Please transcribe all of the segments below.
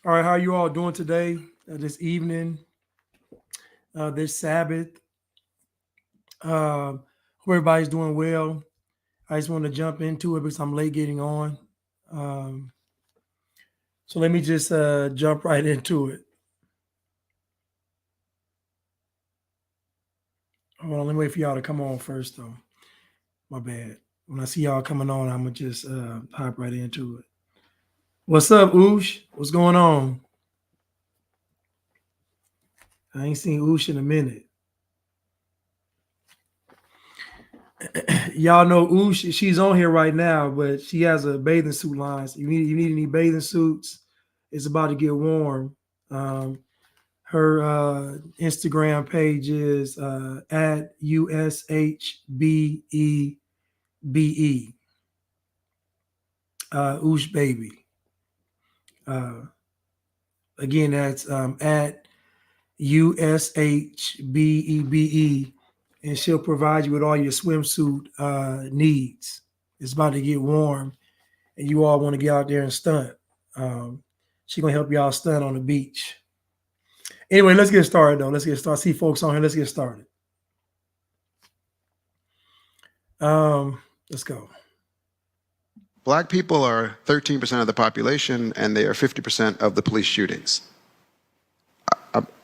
All right, how you all doing today, this evening, this Sabbath? Hope everybody's doing well. I just want to jump into it because I'm late getting on. Um, so let me just jump right into it. Hold on, let me wait for y'all to come on first, though. My bad. When I see y'all coming on, I'm gonna just hop right into it. What's up, Oosh? What's going on? I ain't seen Oosh in a minute. Y'all know Oosh, she's on here right now, but she has a bathing suit line. So you need any bathing suits? It's about to get warm. Um, her Instagram page is at USHBEBE. Oosh baby. Uh, again, that's at USHBEBE, and she'll provide you with all your swimsuit needs. It's about to get warm, and you all want to get out there and stunt. Um, she's gonna help y'all stunt on the beach. Anyway, let's get started though. Let's get started. See folks on here. Let's get started. Let's go. Black people are 13% of the population, and they are 50% of the police shootings.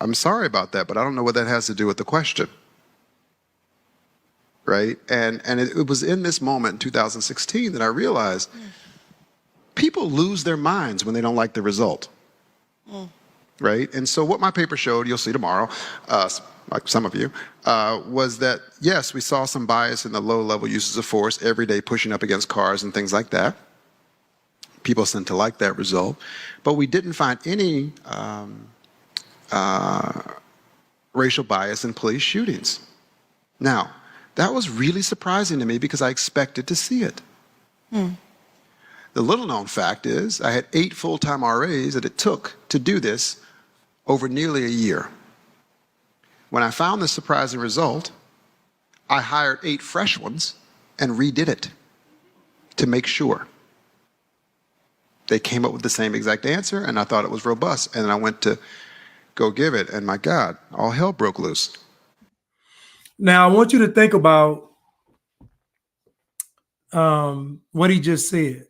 I'm sorry about that, but I don't know what that has to do with the question. Right? And it was in this moment in 2016 that I realized people lose their minds when they don't like the result. Right? And so what my paper showed, you'll see tomorrow, like some of you, was that, yes, we saw some bias in the low-level uses of force, every day pushing up against cars and things like that. People seem to like that result. But we didn't find any racial bias in police shootings. Now, that was really surprising to me because I expected to see it. The little-known fact is I had 8 full-time RAs that it took to do this over nearly a year. When I found this surprising result, I hired 8 fresh ones and redid it to make sure. They came up with the same exact answer, and I thought it was robust. And I went to go give it, and my God, all hell broke loose. Now, I want you to think about what he just said.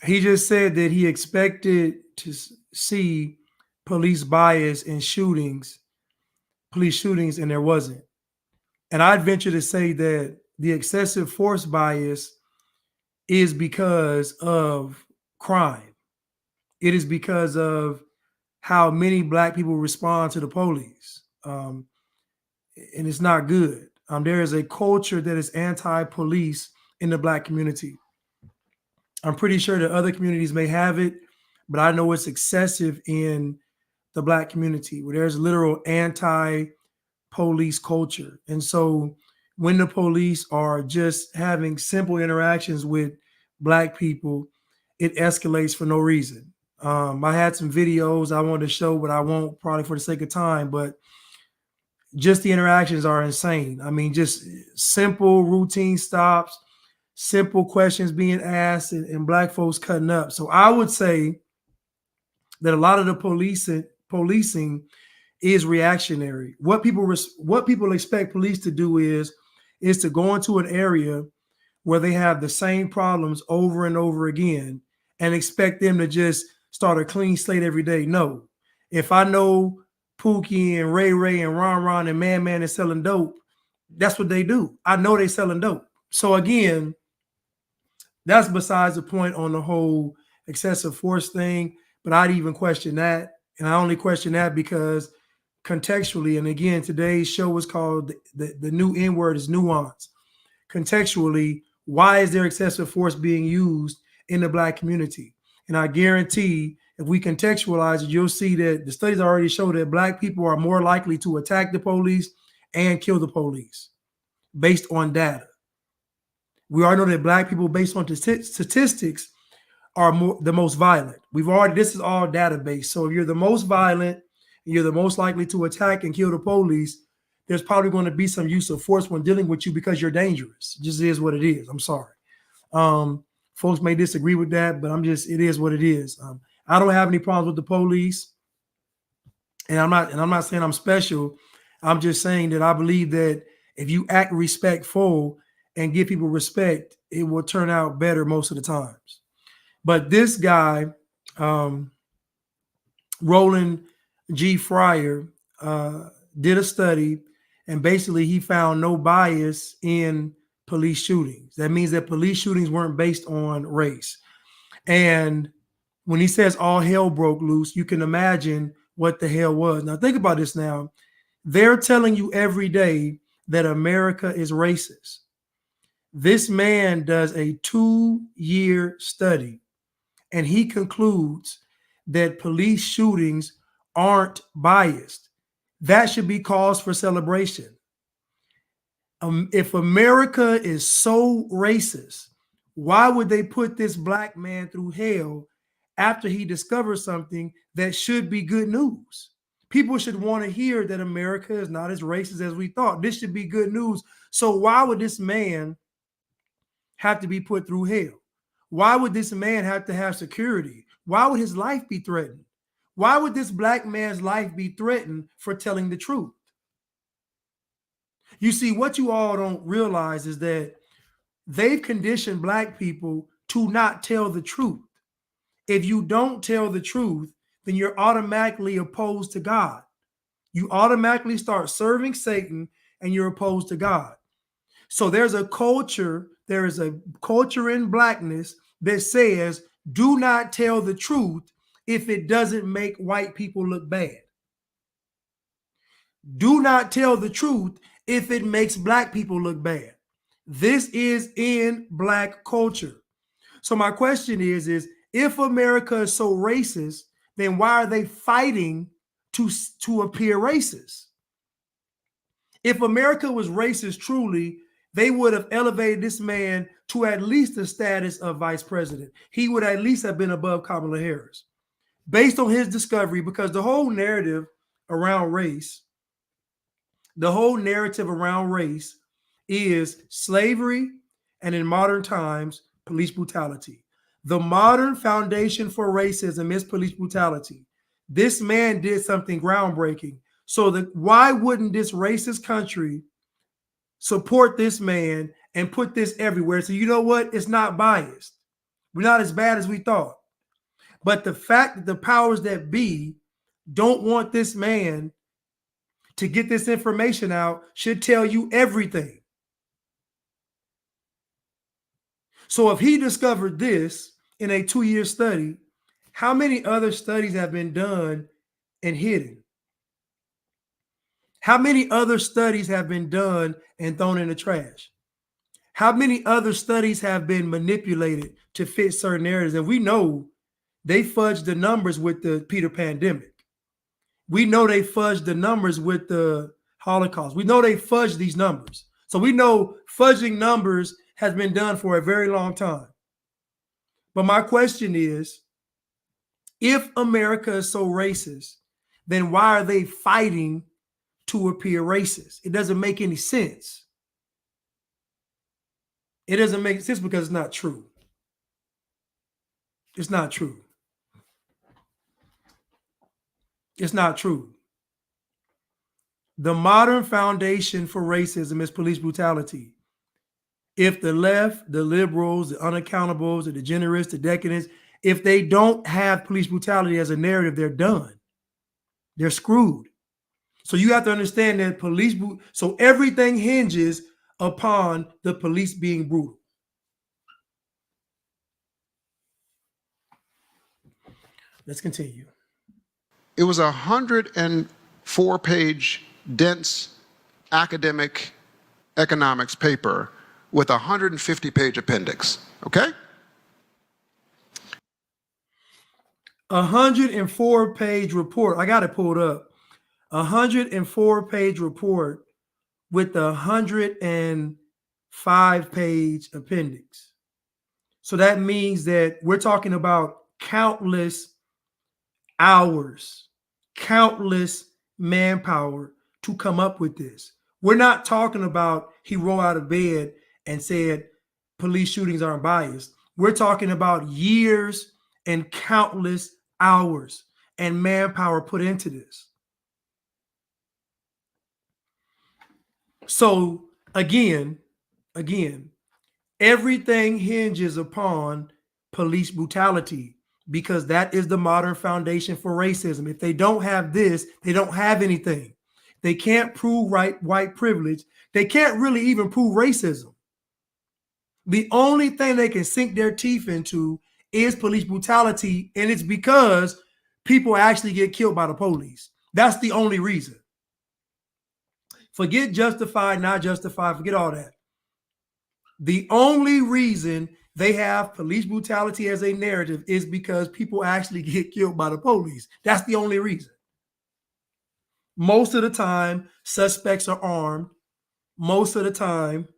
He just said that he expected to see police bias in police shootings, and there wasn't. And I'd venture to say that the excessive force bias is because of crime. It is because of how many Black people respond to the police. And it's not good. There is a culture that is anti-police in the Black community. I'm pretty sure that other communities may have it, but I know it's excessive in the Black community where there's literal anti-police culture. And so when the police are just having simple interactions with Black people, it escalates for no reason. I had some videos I wanted to show, but I won't probably for the sake of time, but just the interactions are insane. I mean, just simple routine stops, simple questions being asked, and Black folks cutting up. So I would say that a lot of the policing is reactionary. What people expect police to do is to go into an area where they have the same problems over and over again and expect them to just start a clean slate every day. No. If I know Pookie and Ray Ray and Ron Ron and Man Man is selling dope, that's what they do. I know they selling dope. So again, that's besides the point on the whole excessive force thing, but I'd even question that. And I only question that because contextually, and again, today's show is called, the new N word is nuance. Contextually, why is there excessive force being used in the Black community? And I guarantee if we contextualize it, you'll see that the studies already show that Black people are more likely to attack the police and kill the police based on data. We already know that Black people, based on statistics, are the most violent. This is all data-based. So if you're the most violent, you're the most likely to attack and kill the police, there's probably going to be some use of force when dealing with you because you're dangerous. It just is what it is. I'm sorry. Folks may disagree with that, but it is what it is. I don't have any problems with the police. And I'm not saying I'm special. I'm just saying that I believe that if you act respectful and give people respect, it will turn out better most of the times. But this guy, um, Roland G. Fryer, did a study, and basically he found no bias in police shootings. That means that police shootings weren't based on race. And when he says all hell broke loose, you can imagine what the hell was. Now think about this now. They're telling you every day that America is racist. This man does a 2-year study, and he concludes that police shootings aren't biased. That should be cause for celebration. If America is so racist, why would they put this black man through hell after he discovers something that should be good news? People should want to hear that America is not as racist as we thought. This should be good news. So why would this man have to be put through hell? Why would this man have to have security? Why would his life be threatened? Why would this black man's life be threatened for telling the truth? You see, what you all don't realize is that they've conditioned black people to not tell the truth. If you don't tell the truth, then you're automatically opposed to God. You automatically start serving Satan and you're opposed to God. So there is a culture in blackness that says, do not tell the truth if it doesn't make white people look bad. Do not tell the truth if it makes black people look bad. This is in black culture. So my question is if America is so racist, then why are they fighting to appear racist? If America was racist truly, they would have elevated this man to at least the status of vice president. He would at least have been above Kamala Harris based on his discovery, because the whole narrative around race is slavery and in modern times, police brutality. The modern foundation for racism is police brutality. This man did something groundbreaking. So why wouldn't this racist country support this man and put this everywhere? So you know what? It's not biased. We're not as bad as we thought. But the fact that the powers that be don't want this man to get this information out should tell you everything. So if he discovered this in a 2-year study, how many other studies have been done and hidden? How many other studies have been done and thrown in the trash? How many other studies have been manipulated to fit certain areas? And we know they fudged the numbers with the Peter pandemic. We know they fudged the numbers with the Holocaust. We know they fudged these numbers. So we know fudging numbers has been done for a very long time. But my question is, if America is so racist, then why are they fighting to appear racist? It doesn't make any sense. It doesn't make sense because it's not true. It's not true. It's not true. The modern foundation for racism is police brutality. If the left, the liberals, the unaccountables, the degenerates, the decadents, if they don't have police brutality as a narrative, they're done. They're screwed. So you have to understand that so everything hinges upon the police being brutal. Let's continue. It was a 104-page dense academic economics paper with a 150-page appendix, okay? 104-page report. I got it pulled up. 104-page report with a 105-page appendix. So that means that we're talking about countless hours, countless manpower to come up with this. We're not talking about he rolled out of bed and said police shootings aren't biased. We're talking about years and countless hours and manpower put into this. So again, everything hinges upon police brutality, because that is the modern foundation for racism. If they don't have this, they don't have anything. They can't prove white privilege. They can't really even prove racism. The only thing they can sink their teeth into is police brutality, and it's because people actually get killed by the police. That's the only reason. Forget justified, not justified, forget all that. The only reason they have police brutality as a narrative is because people actually get killed by the police. That's the only reason. Most of the time, suspects are armed. Most of the time,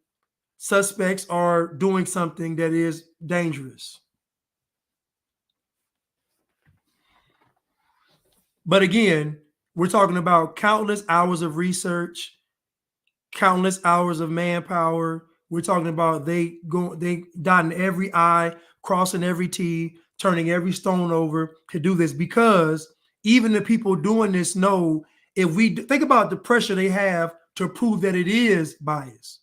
suspects are doing something that is dangerous. But again, we're talking about countless hours of research, countless hours of manpower. We're talking about they dotting every I, crossing every T, turning every stone over to do this, because even the people doing this know, if we think about the pressure they have to prove that it is bias.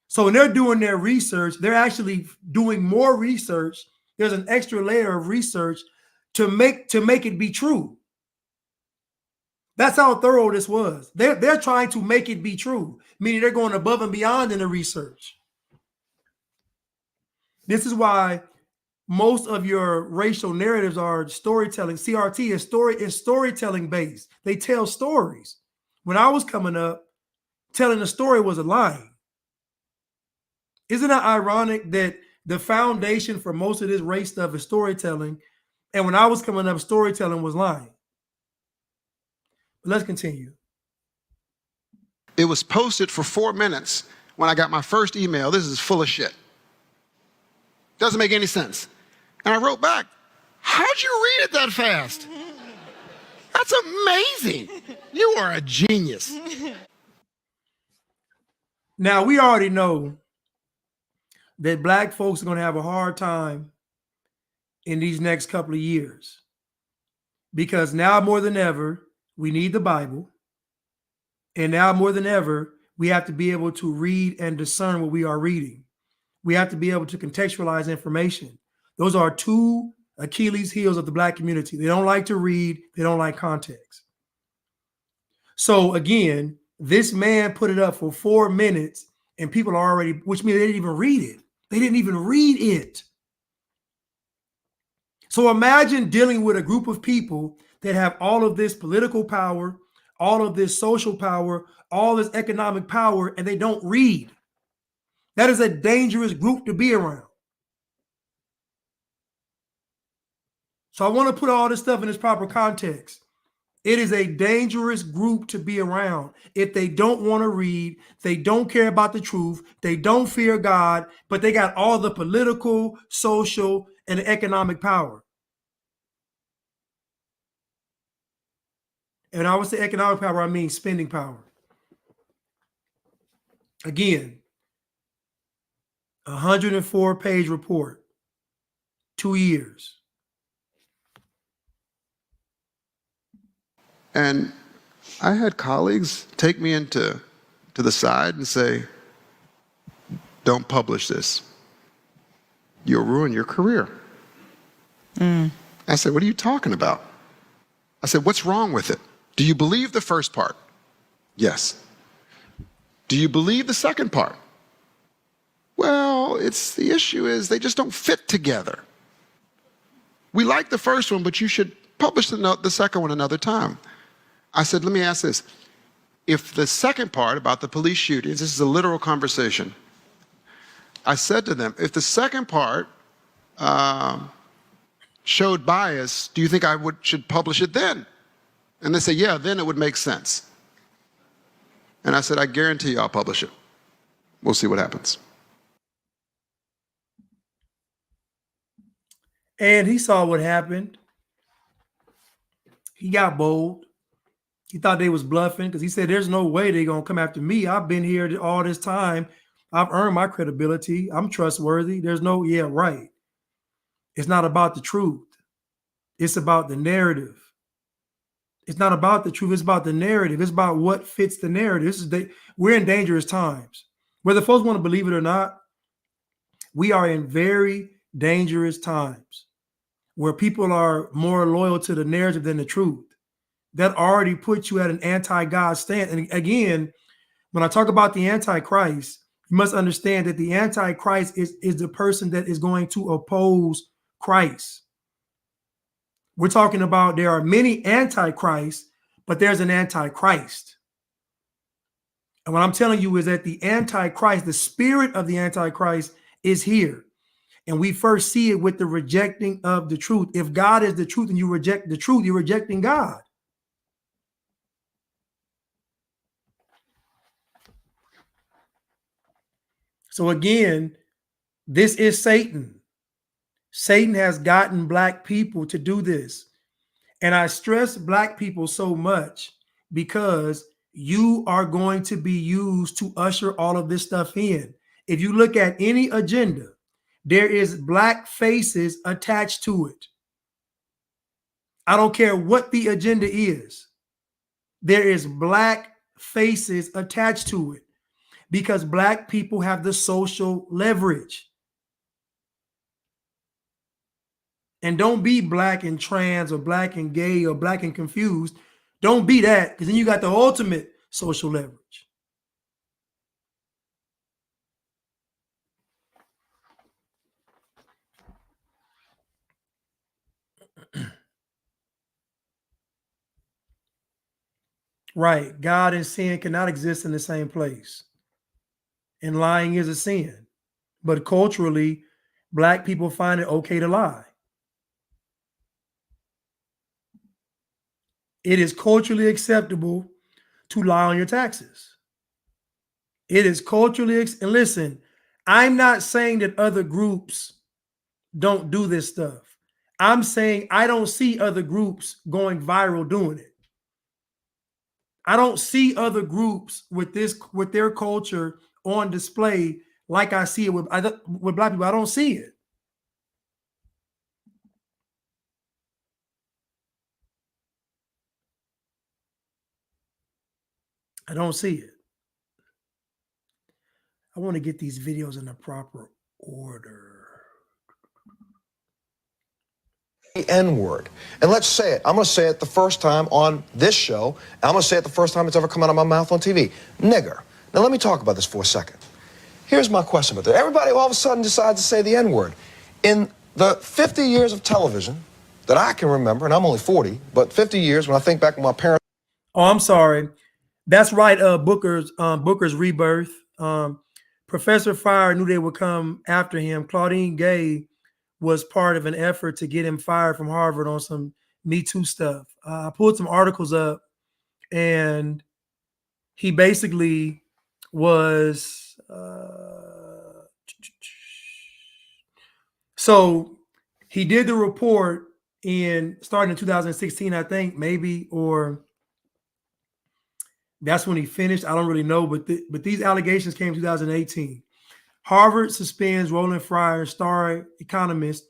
So when they're doing their research, they're actually doing more research. There's an extra layer of research to make it be true. That's how thorough this was. They're trying to make it be true, meaning they're going above and beyond in the research. This is why most of your racial narratives are storytelling. CRT is storytelling based. They tell stories. When I was coming up, telling a story was a lie. Isn't it ironic that the foundation for most of this race stuff is storytelling, and when I was coming up, storytelling was lying? But let's continue. It was posted for 4 minutes when I got my first email. This is full of shit. Doesn't make any sense. And I wrote back, how'd you read it that fast? That's amazing. You are a genius. Now, we already know that Black folks are going to have a hard time in these next couple of years, because now more than ever, we need the Bible. And now more than ever, we have to be able to read and discern what we are reading. We have to be able to contextualize information. Those are two Achilles heels of the Black community. They don't like to read. They don't like context. So again, this man put it up for 4 minutes and people are already, which means they didn't even read it. They didn't even read it. So imagine dealing with a group of people that have all of this political power, all of this social power, all this economic power, and they don't read. That is a dangerous group to be around. So I want to put all this stuff in its proper context. It is a dangerous group to be around if they don't want to read, they don't care about the truth, they don't fear God, but they got all the political, social, and economic power. And when I would say economic power, I mean spending power. Again, 104-page report, 2 years. And I had colleagues take me to the side and say, don't publish this. You'll ruin your career. I said, what are you talking about? I said, what's wrong with it? Do you believe the first part? Yes. Do you believe the second part? Well, the issue is they just don't fit together. We like the first one, but you should publish the second one another time. I said, let me ask this. If the second part about the police shootings, this is a literal conversation. I said to them, if the second part showed bias, do you think I should publish it then? And they say, yeah, then it would make sense. And I said, I guarantee you I'll publish it. We'll see what happens. And he saw what happened. He got bold. He thought they was bluffing because he said, there's no way they're going to come after me. I've been here all this time. I've earned my credibility. I'm trustworthy. There's no, yeah, right. It's not about the truth. It's about the narrative. It's not about the truth. It's about the narrative. It's about what fits the narrative. We're in dangerous times. Whether folks want to believe it or not, we are in very dangerous times where people are more loyal to the narrative than the truth. That already puts you at an anti-God stance. And again, when I talk about the Antichrist, you must understand that the Antichrist is the person that is going to oppose Christ. We're talking about there are many Antichrists, but there's an Antichrist. And what I'm telling you is that the Antichrist, the spirit of the Antichrist is here. And we first see it with the rejecting of the truth. If God is the truth and you reject the truth, you're rejecting God. So again, this is Satan. Satan has gotten black people to do this. And I stress black people so much because you are going to be used to usher all of this stuff in. If you look at any agenda, there is black faces attached to it. I don't care what the agenda is. There is black faces attached to it because black people have the social leverage. And don't be black and trans or black and gay or black and confused. Don't be that, because then you got the ultimate social leverage. Right. God and sin cannot exist in the same place. And lying is a sin. But culturally, black people find it okay to lie. It is culturally acceptable to lie on your taxes. It is culturally, and listen, I'm not saying that other groups don't do this stuff. I'm saying I don't see other groups going viral doing it. I don't see other groups with their culture on display like I see it with black people. I don't see it. I don't see it. I want to get these videos in the proper order. The N-word. And let's say it. I'm going to say it the first time on this show. I'm going to say it the first time it's ever come out of my mouth on TV. Nigger. Now, let me talk about this for a second. Here's my question about that. Everybody all of a sudden decides to say the N-word. In the 50 years of television that I can remember, and I'm only 40, but 50 years when I think back when my parents... Oh, I'm sorry. That's right. Booker's rebirth. Professor Fire knew they would come after him. Claudine Gay was part of an effort to get him fired from Harvard on some Me Too stuff. I pulled some articles up, and he basically was so he did the report starting in 2016, I think, maybe, or that's when he finished. I don't really know, but these allegations came in 2018. Harvard suspends Roland Fryer, star economist,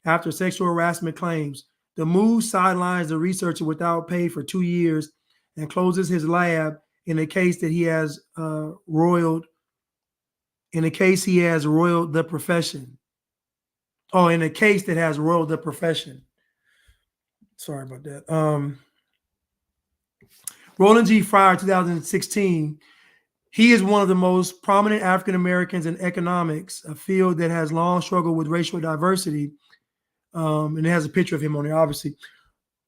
after sexual harassment claims. The move sidelines the researcher without pay for 2 years and closes his lab in a case that he has roiled. In a case he has roiled the profession. Oh, in a case that has roiled the profession. Sorry about that. Roland G. Fryer, 2016. He is one of the most prominent African Americans in economics, a field that has long struggled with racial diversity. And it has a picture of him on there, obviously.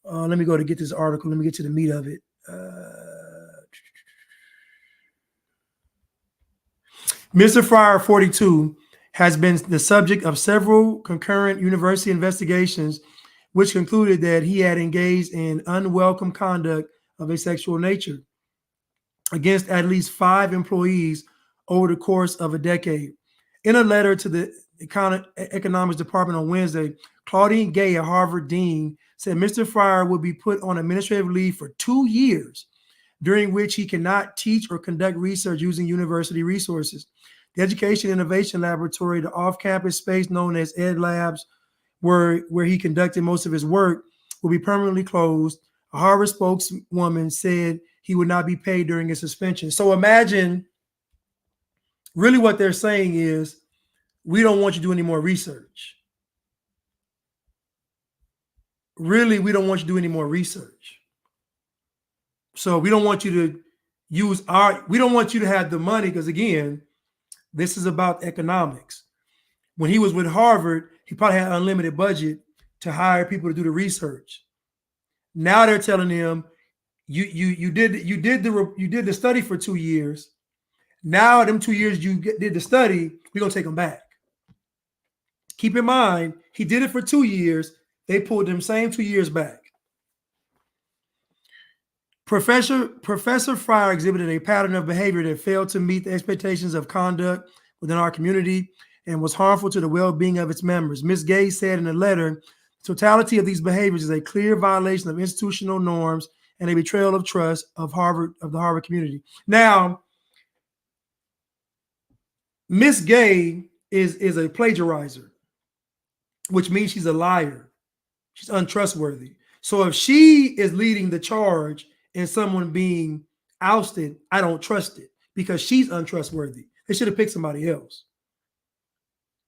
Let me go to get this article. Let me get to the meat of it. Mr. Fryer, 42, has been the subject of several concurrent university investigations, which concluded that he had engaged in unwelcome conduct of a sexual nature against at least 5 employees over the course of a decade. In a letter to the economics department on Wednesday, Claudine Gay, a Harvard dean, said Mr. Fryer would be put on administrative leave for 2 years, during which he cannot teach or conduct research using university resources. The Education Innovation Laboratory, the off-campus space known as Ed Labs, where he conducted most of his work, will be permanently closed. A Harvard spokeswoman said he would not be paid during his suspension. So imagine, really what they're saying is, we don't want you to do any more research. Really, we don't want you to do any more research. So we don't want you to we don't want you to have the money, because again, this is about economics. When he was with Harvard, he probably had an unlimited budget to hire people to do the research. Now they're telling him, you did the study for 2 years. Now them 2 years did the study, we're gonna take them back. Keep in mind, he did it for 2 years. They pulled them same 2 years back. Professor Fryer exhibited a pattern of behavior that failed to meet the expectations of conduct within our community and was harmful to the well-being of its members. Ms. Gay said in a letter, the totality of these behaviors is a clear violation of institutional norms and a betrayal of trust of the Harvard community. Now, Ms. Gay is a plagiarizer, which means she's a liar. She's untrustworthy. So if she is leading the charge in someone being ousted, I don't trust it because she's untrustworthy. They should have picked somebody else.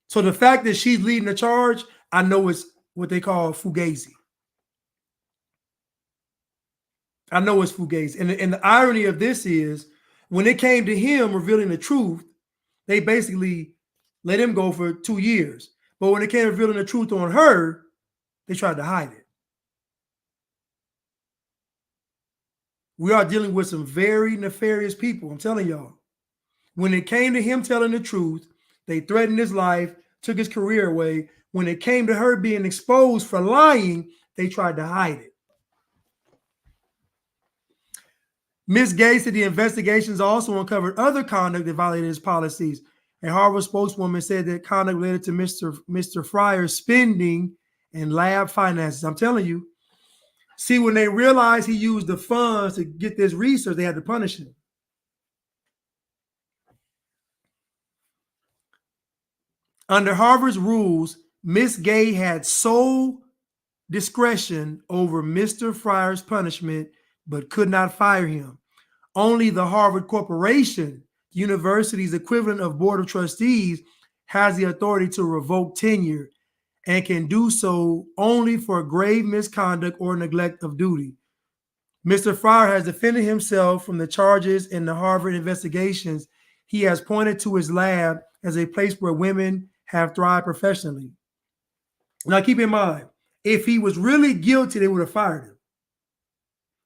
So the fact that she's leading the charge, I know it's what they call fugazi. I know it's fugazi. And the irony of this is, when it came to him revealing the truth, they basically let him go for 2 years. But when it came to revealing the truth on her, they tried to hide it. We are dealing with some very nefarious people. I'm telling y'all. When it came to him telling the truth, they threatened his life, took his career away. When it came to her being exposed for lying, they tried to hide it. Ms. Gay said the investigations also uncovered other conduct that violated his policies. A Harvard spokeswoman said that conduct related to Mr. Fryer's spending and lab finances. I'm telling you. See, when they realized he used the funds to get this research, they had to punish him. Under Harvard's rules, Ms. Gay had sole discretion over Mr. Fryer's punishment, but could not fire him. Only the Harvard Corporation, the university's equivalent of board of trustees, has the authority to revoke tenure and can do so only for grave misconduct or neglect of duty. Mr. Fryer has defended himself from the charges in the Harvard investigations. He has pointed to his lab as a place where women have thrived professionally. Now, keep in mind, if he was really guilty, they would have fired him.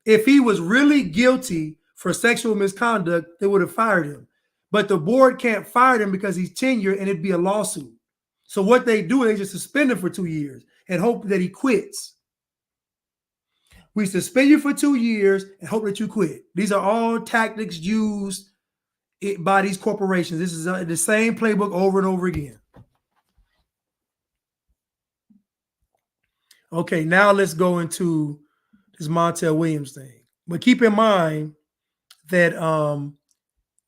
If he was really guilty for sexual misconduct, they would have fired him. But the board can't fire him because he's tenured and it'd be a lawsuit. So what they do, they just suspend him for 2 years and hope that he quits. We suspend you for 2 years and hope that you quit. These are all tactics used by these corporations. This is the same playbook over and over again. Okay, now let's go into this Montel Williams thing. But keep in mind that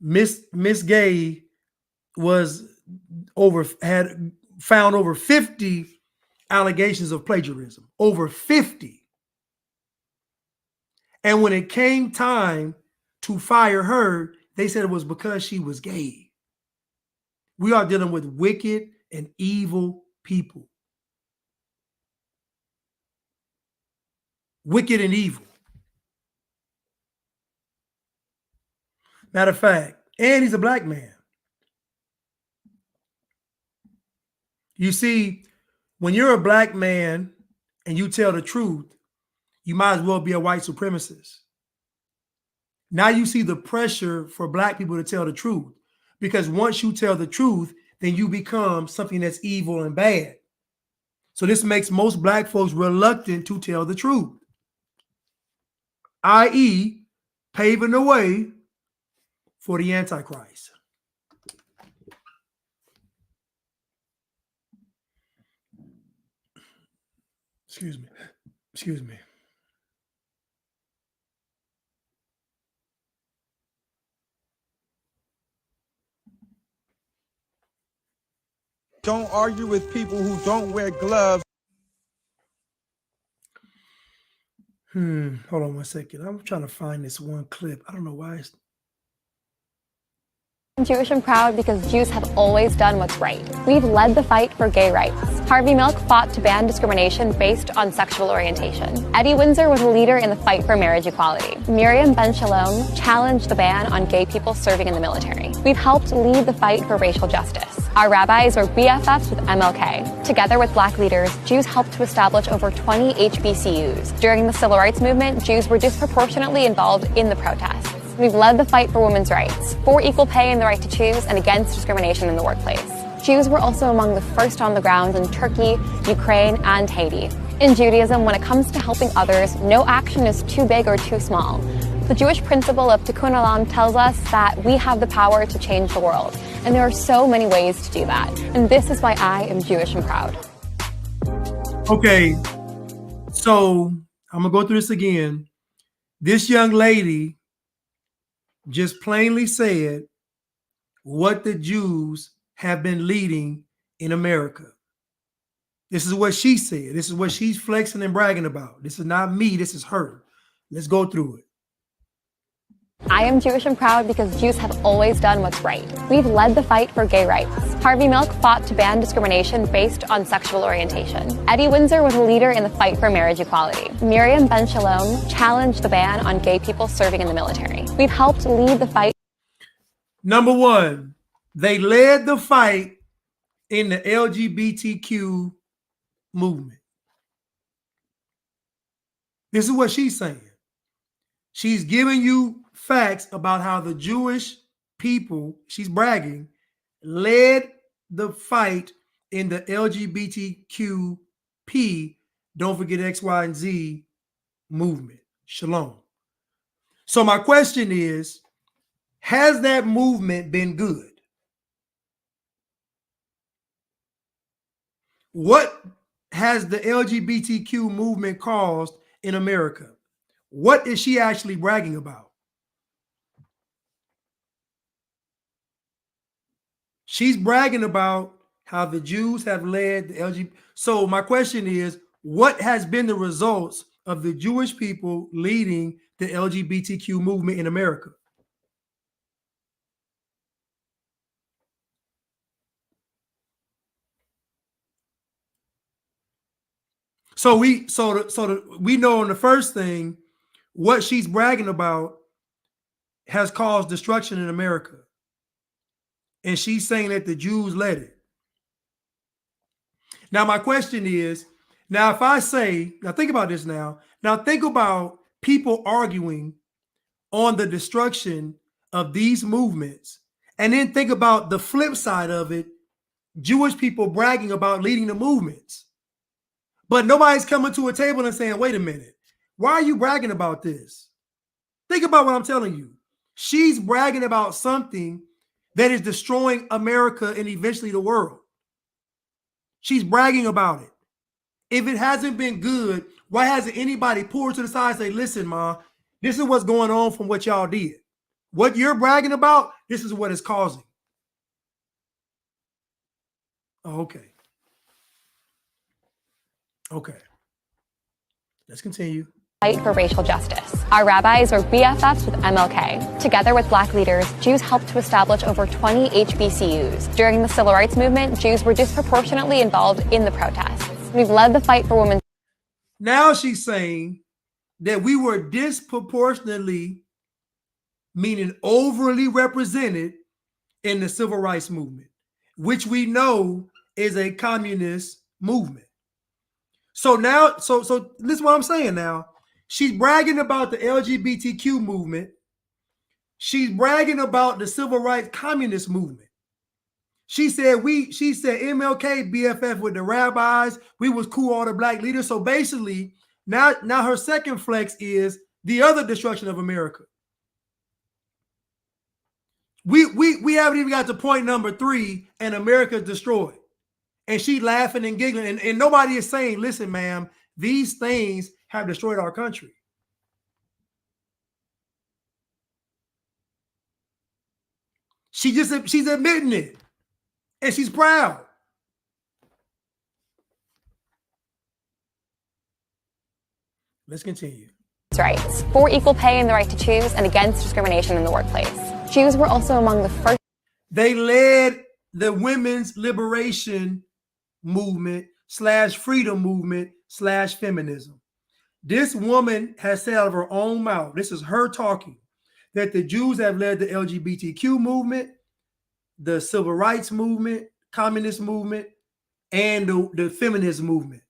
Miss Gay had found over 50 allegations of plagiarism. Over 50. And when it came time to fire her, they said it was because she was gay. We are dealing with wicked and evil people. Wicked and evil. Matter of fact, and he's a black man. You see, when you're a black man and you tell the truth, you might as well be a white supremacist. Now you see the pressure for black people to tell the truth, because once you tell the truth, then you become something that's evil and bad. So this makes most black folks reluctant to tell the truth, i.e., paving the way for the Antichrist. Excuse me. Excuse me. Don't argue with people who don't wear gloves. Hold on one second. I'm trying to find this one clip. I don't know why it's. I'm Jewish and proud because Jews have always done what's right. We've led the fight for gay rights. Harvey Milk fought to ban discrimination based on sexual orientation. Eddie Windsor was a leader in the fight for marriage equality. Miriam Ben Shalom challenged the ban on gay people serving in the military. We've helped lead the fight for racial justice. Our rabbis were BFFs with MLK. Together with black leaders, Jews helped to establish over 20 HBCUs. During the civil rights movement, Jews were disproportionately involved in the protests. We've led the fight for women's rights, for equal pay and the right to choose, and against discrimination in the workplace. Jews were also among the first on the ground in Turkey, Ukraine, and Haiti. In Judaism, when it comes to helping others, no action is too big or too small. The Jewish principle of Tikkun Olam tells us that we have the power to change the world, and there are so many ways to do that. And this is why I am Jewish and proud. Okay, so I'm gonna go through this again. This young lady just plainly said what the Jews have been leading in America. This is what she said. This is what she's flexing and bragging about. This is not me. This is her. Let's go through it. I am Jewish and proud because Jews have always done what's right. We've led the fight for gay rights. Harvey Milk fought to ban discrimination based on sexual orientation. Eddie Windsor was a leader in the fight for marriage equality. Miriam Ben Shalom challenged the ban on gay people serving in the military. We've helped lead the fight. Number one, they led the fight in the LGBTQ movement. This is what she's saying. She's giving you facts about how the Jewish people, she's bragging, led the fight in the LGBTQP, don't forget X, Y, and Z movement. Shalom. So my question is, has that movement been good? What has the LGBTQ movement caused in America? What is she actually bragging about? She's bragging about how the Jews have led the LGBT. So my question is, what has been the results of the Jewish people leading the LGBTQ movement in America? So we know on the first thing, what she's bragging about has caused destruction in America. And she's saying that the Jews led it. Now, my question is, now if I say, now think about this now. Now think about people arguing on the destruction of these movements. And then think about the flip side of it, Jewish people bragging about leading the movements. But nobody's coming to a table and saying, wait a minute, why are you bragging about this? Think about what I'm telling you. She's bragging about something that is destroying America and eventually the world. She's bragging about it. If it hasn't been good, why hasn't anybody pulled to the side and say, listen, Ma, this is what's going on from what y'all did. What you're bragging about, this is what it's causing. Oh, okay. Okay. Let's continue. Fight for racial justice. Our rabbis were BFFs with MLK. Together with black leaders, Jews helped to establish over 20 HBCUs. During the civil rights movement, Jews were disproportionately involved in the protests. We've led the fight for women's. Now she's saying that we were disproportionately, meaning overly represented in the civil rights movement, which we know is a communist movement. So now, so this is what I'm saying now. She's bragging about the LGBTQ movement. She's bragging about the civil rights communist movement. She said MLK BFF with the rabbis. We was cool, all the black leaders. So basically, now her second flex is the other destruction of America. We haven't even got to point number 3, and America's destroyed. And she laughing and giggling, and nobody is saying, listen, ma'am, these things have destroyed our country. She's admitting it, and she's proud. Let's continue. rights, for equal pay and the right to choose, and against discrimination in the workplace. Jews were also among the first. They led the women's liberation movement / freedom movement / feminism. This woman has said out of her own mouth, this is her talking, that the Jews have led the LGBTQ movement, the civil rights movement, communist movement, and the feminist movement.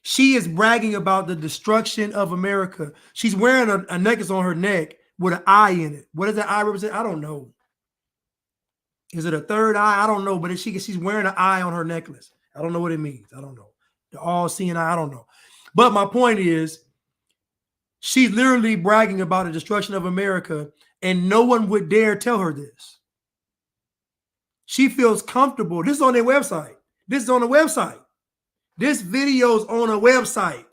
She is bragging about the destruction of America. She's wearing a necklace on her neck with an eye in it. What does that eye represent? I don't know. Is it a third eye? I don't know. But she's wearing an eye on her necklace. I don't know what it means. I don't know. The all-seeing eye, I don't know. But my point is, she's literally bragging about the destruction of America, and no one would dare tell her this. She feels comfortable. This is on their website. This is on the website. This video is on a website.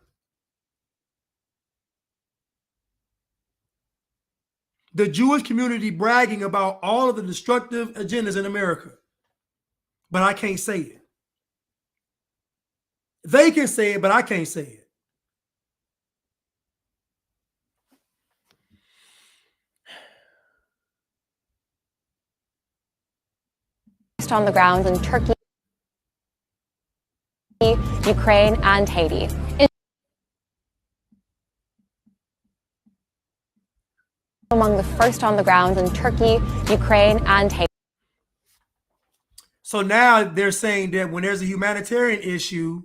The Jewish community bragging about all of the destructive agendas in America. But I can't say it. They can say it, but I can't say it. On the ground in Turkey, Ukraine, and Haiti. Among the first on the ground in Turkey, Ukraine, and Haiti. So now they're saying that when there's a humanitarian issue,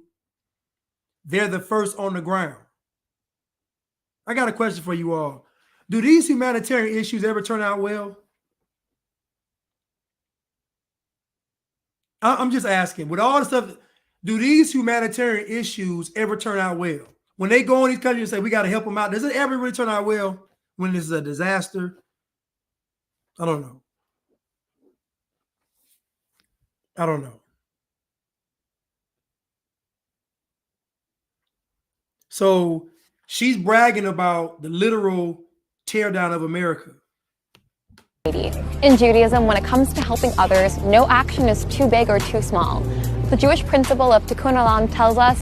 they're the first on the ground. I got a question for you all. Do these humanitarian issues ever turn out well? I'm just asking, with all the stuff, do these humanitarian issues ever turn out well? When they go in these countries and say, we got to help them out, does it ever really turn out well when this is a disaster? I don't know. I don't know. So she's bragging about the literal teardown of America. In Judaism, when it comes to helping others, no action is too big or too small. The Jewish principle of Tikkun Olam tells us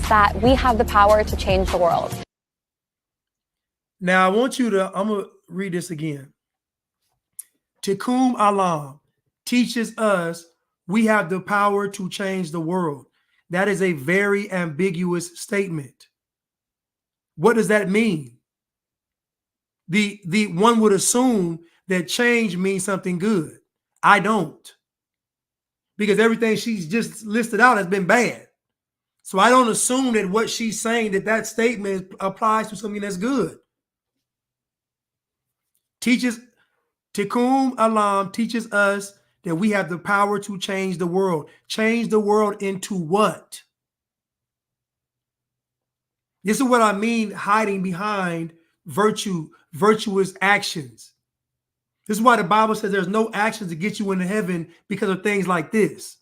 that we have the power to change the world. Now, I'm going to read this again. Tikkun Olam teaches us we have the power to change the world. That is a very ambiguous statement. What does that mean? The one would assume that change means something good. I don't. Because everything she's just listed out has been bad. So I don't assume that what she's saying, that statement applies to something that's good. Tikkun Olam teaches us that we have the power to change the world. Change the world into what? This is what I mean, hiding behind virtuous actions. This is why the Bible says there's no actions to get you into heaven because of things like this.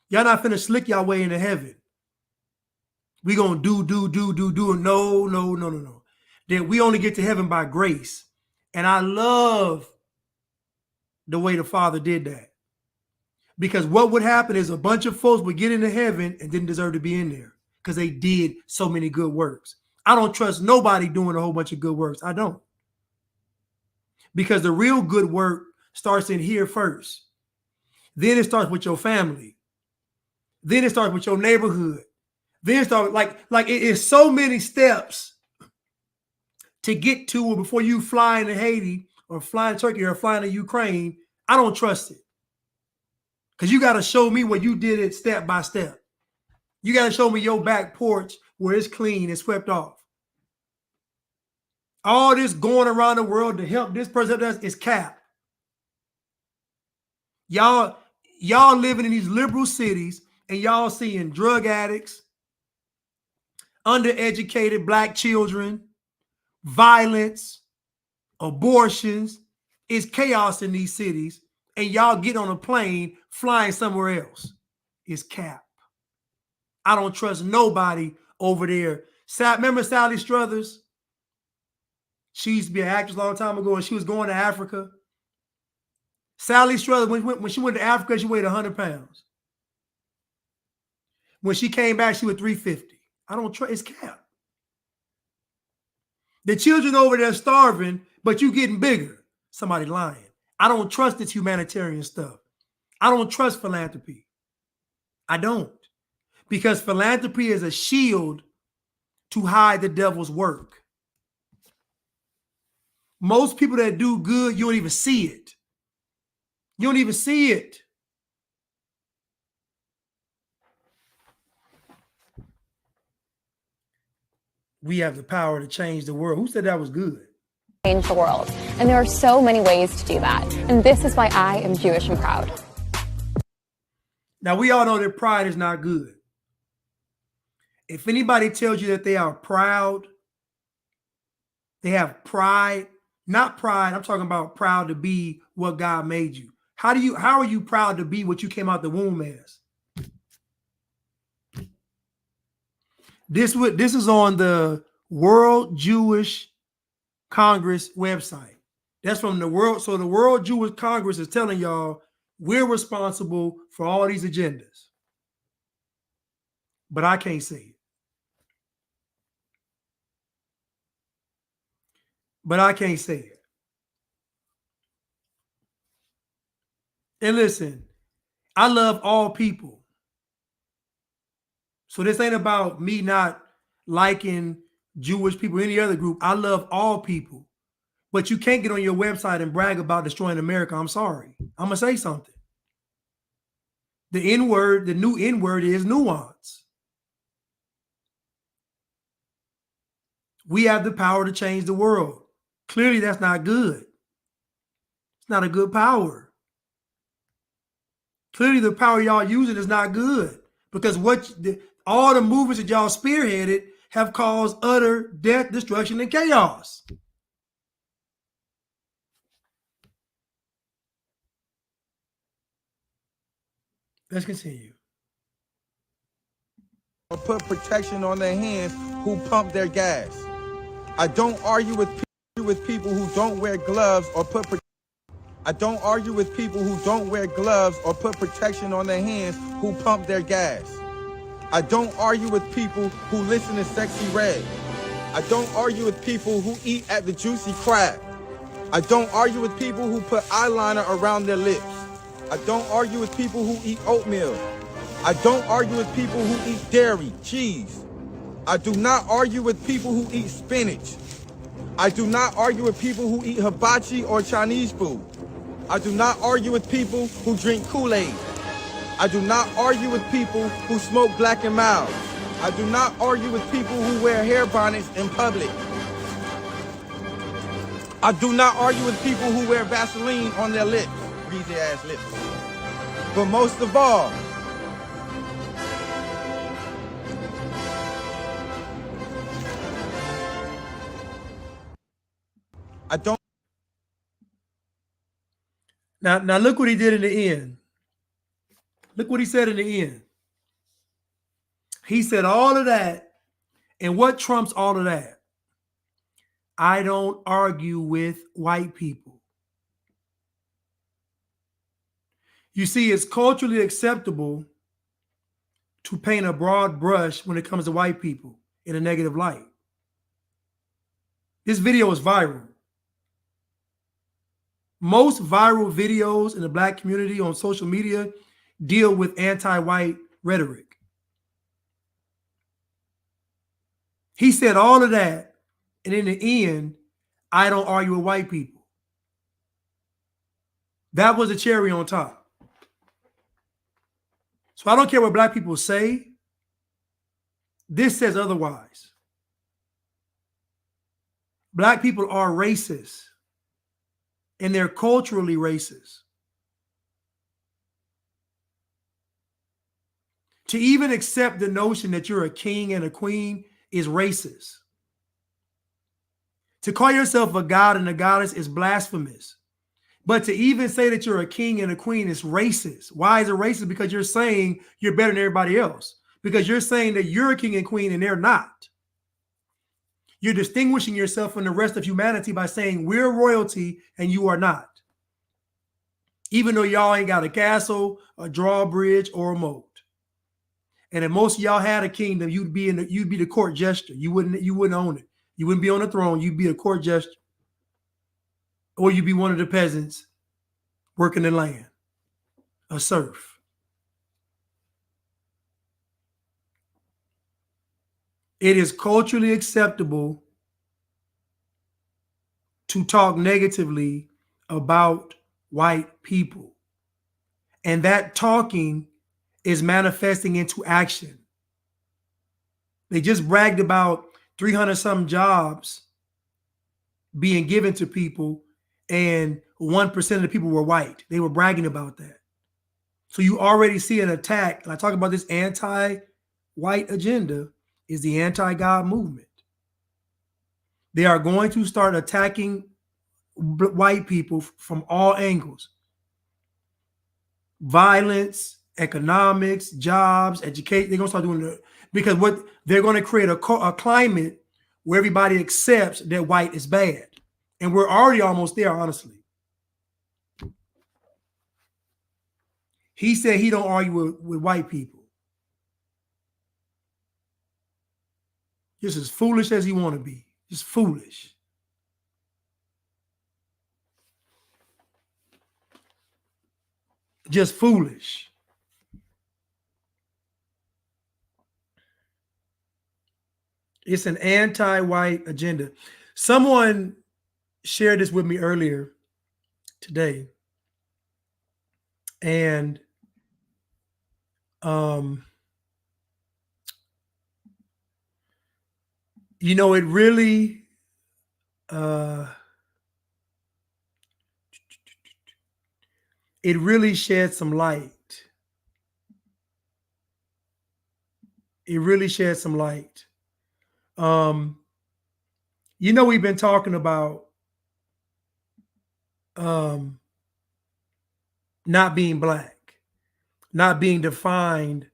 Y'all not finna slick y'all way into heaven. We gonna do. No. That we only get to heaven by grace. And I love the way the Father did that. Because what would happen is a bunch of folks would get into heaven and didn't deserve to be in there because they did so many good works. I don't trust nobody doing a whole bunch of good works. I don't. Because the real good work starts in here first. Then it starts with your family. Then it starts with your neighborhood. Then it starts like it is so many steps to get to it before you fly into Haiti or fly to Turkey or fly to Ukraine. I don't trust it. Because you got to show me where you did it step by step. You got to show me your back porch where it's clean and swept off. All this going around the world to help this person does is cap. Y'all living in these liberal cities and y'all seeing drug addicts, undereducated black children, violence, abortions. It's chaos in these cities. And y'all get on a plane flying somewhere else. It's cap. I don't trust nobody over there. Remember Sally Struthers? She used to be an actress a long time ago, and she was going to Africa. Sally Struthers, when she went to Africa, she weighed 100 pounds. When she came back, she was 350. I don't trust. It's cap. The children over there starving, but you getting bigger. Somebody lying. I don't trust this humanitarian stuff. I don't trust philanthropy. I don't. Because philanthropy is a shield to hide the devil's work. Most people that do good, you don't even see it. You don't even see it. We have the power to change the world. Who said that was good? Change the world. And there are so many ways to do that. And this is why I am Jewish and proud. Now, we all know that pride is not good. If anybody tells you that they are proud, they have pride, not pride, I'm talking about proud to be what God made you. How are you proud to be what you came out the womb as? This is on the World Jewish Congress website. That's from the world. So the World Jewish Congress is telling y'all we're responsible for all these agendas. But I can't say it. But I can't say it. And listen, I love all people. So this ain't about me not liking Jewish people or any other group. I love all people. But you can't get on your website and brag about destroying America. I'm sorry. I'm going to say something. The N-word, the new N-word is nuance. We have the power to change the world. Clearly, that's not good. It's not a good power. Clearly, the power y'all using is not good because all the movements that y'all spearheaded have caused utter death, destruction, and chaos. Let's continue. Or put protection on their hands who pump their gas. I don't argue with people who don't wear gloves or put protection on their hands who pump their gas. I don't argue with people who listen to Sexy Red. I don't argue with people who eat at the Juicy Crab. I don't argue with people who put eyeliner around their lips. I don't argue with people who eat oatmeal. I don't argue with people who eat dairy, cheese. I do not argue with people who eat spinach. I do not argue with people who eat hibachi or Chinese food. I do not argue with people who drink Kool-Aid. I do not argue with people who smoke Black and Mild. I do not argue with people who wear hair bonnets in public. I do not argue with people who wear Vaseline on their lips, greasy ass lips. But most of all, I don't. Now look what he did in the end. Look what he said in the end. He said all of that, and what trumps all of that? I don't argue with white people. You see, it's culturally acceptable to paint a broad brush when it comes to white people in a negative light. This video is viral. Most viral videos in the Black community on social media deal with anti-white rhetoric. He said all of that, and in the end, I don't argue with white people. That was the cherry on top. So I don't care what Black people say. This says otherwise. Black people are racist, and they're culturally racist. To even accept the notion that you're a king and a queen is racist. To call yourself a god and a goddess is blasphemous. But to even say that you're a king and a queen is racist. Why is it racist? Because you're saying you're better than everybody else. Because you're saying that you're a king and queen and they're not. You're distinguishing yourself from the rest of humanity by saying we're royalty and you are not. Even though y'all ain't got a castle, a drawbridge, or a moat. And if most of y'all had a kingdom, you'd be the court jester. You wouldn't own it. You wouldn't be on the throne. You'd be a court jester, or you'd be one of the peasants working the land, a serf. It is culturally acceptable to talk negatively about white people. And that talking is manifesting into action. They just bragged about 300 some jobs being given to people, and 1% of the people were white. They were bragging about that. So you already see an attack. And I talk about this anti-white agenda is the anti-God movement. They are going to start attacking white people from all angles. Violence, economics, jobs, education. They're going to start doing it because what they're going to create a climate where everybody accepts that white is bad. And we're already almost there, honestly. He said he don't argue with white people. Just as foolish as he want to be. Just foolish. Just foolish. It's an anti-white agenda. Someone shared this with me earlier today. And you know, it really sheds some light. It really sheds some light. You know, we've been talking about not being black, not being defined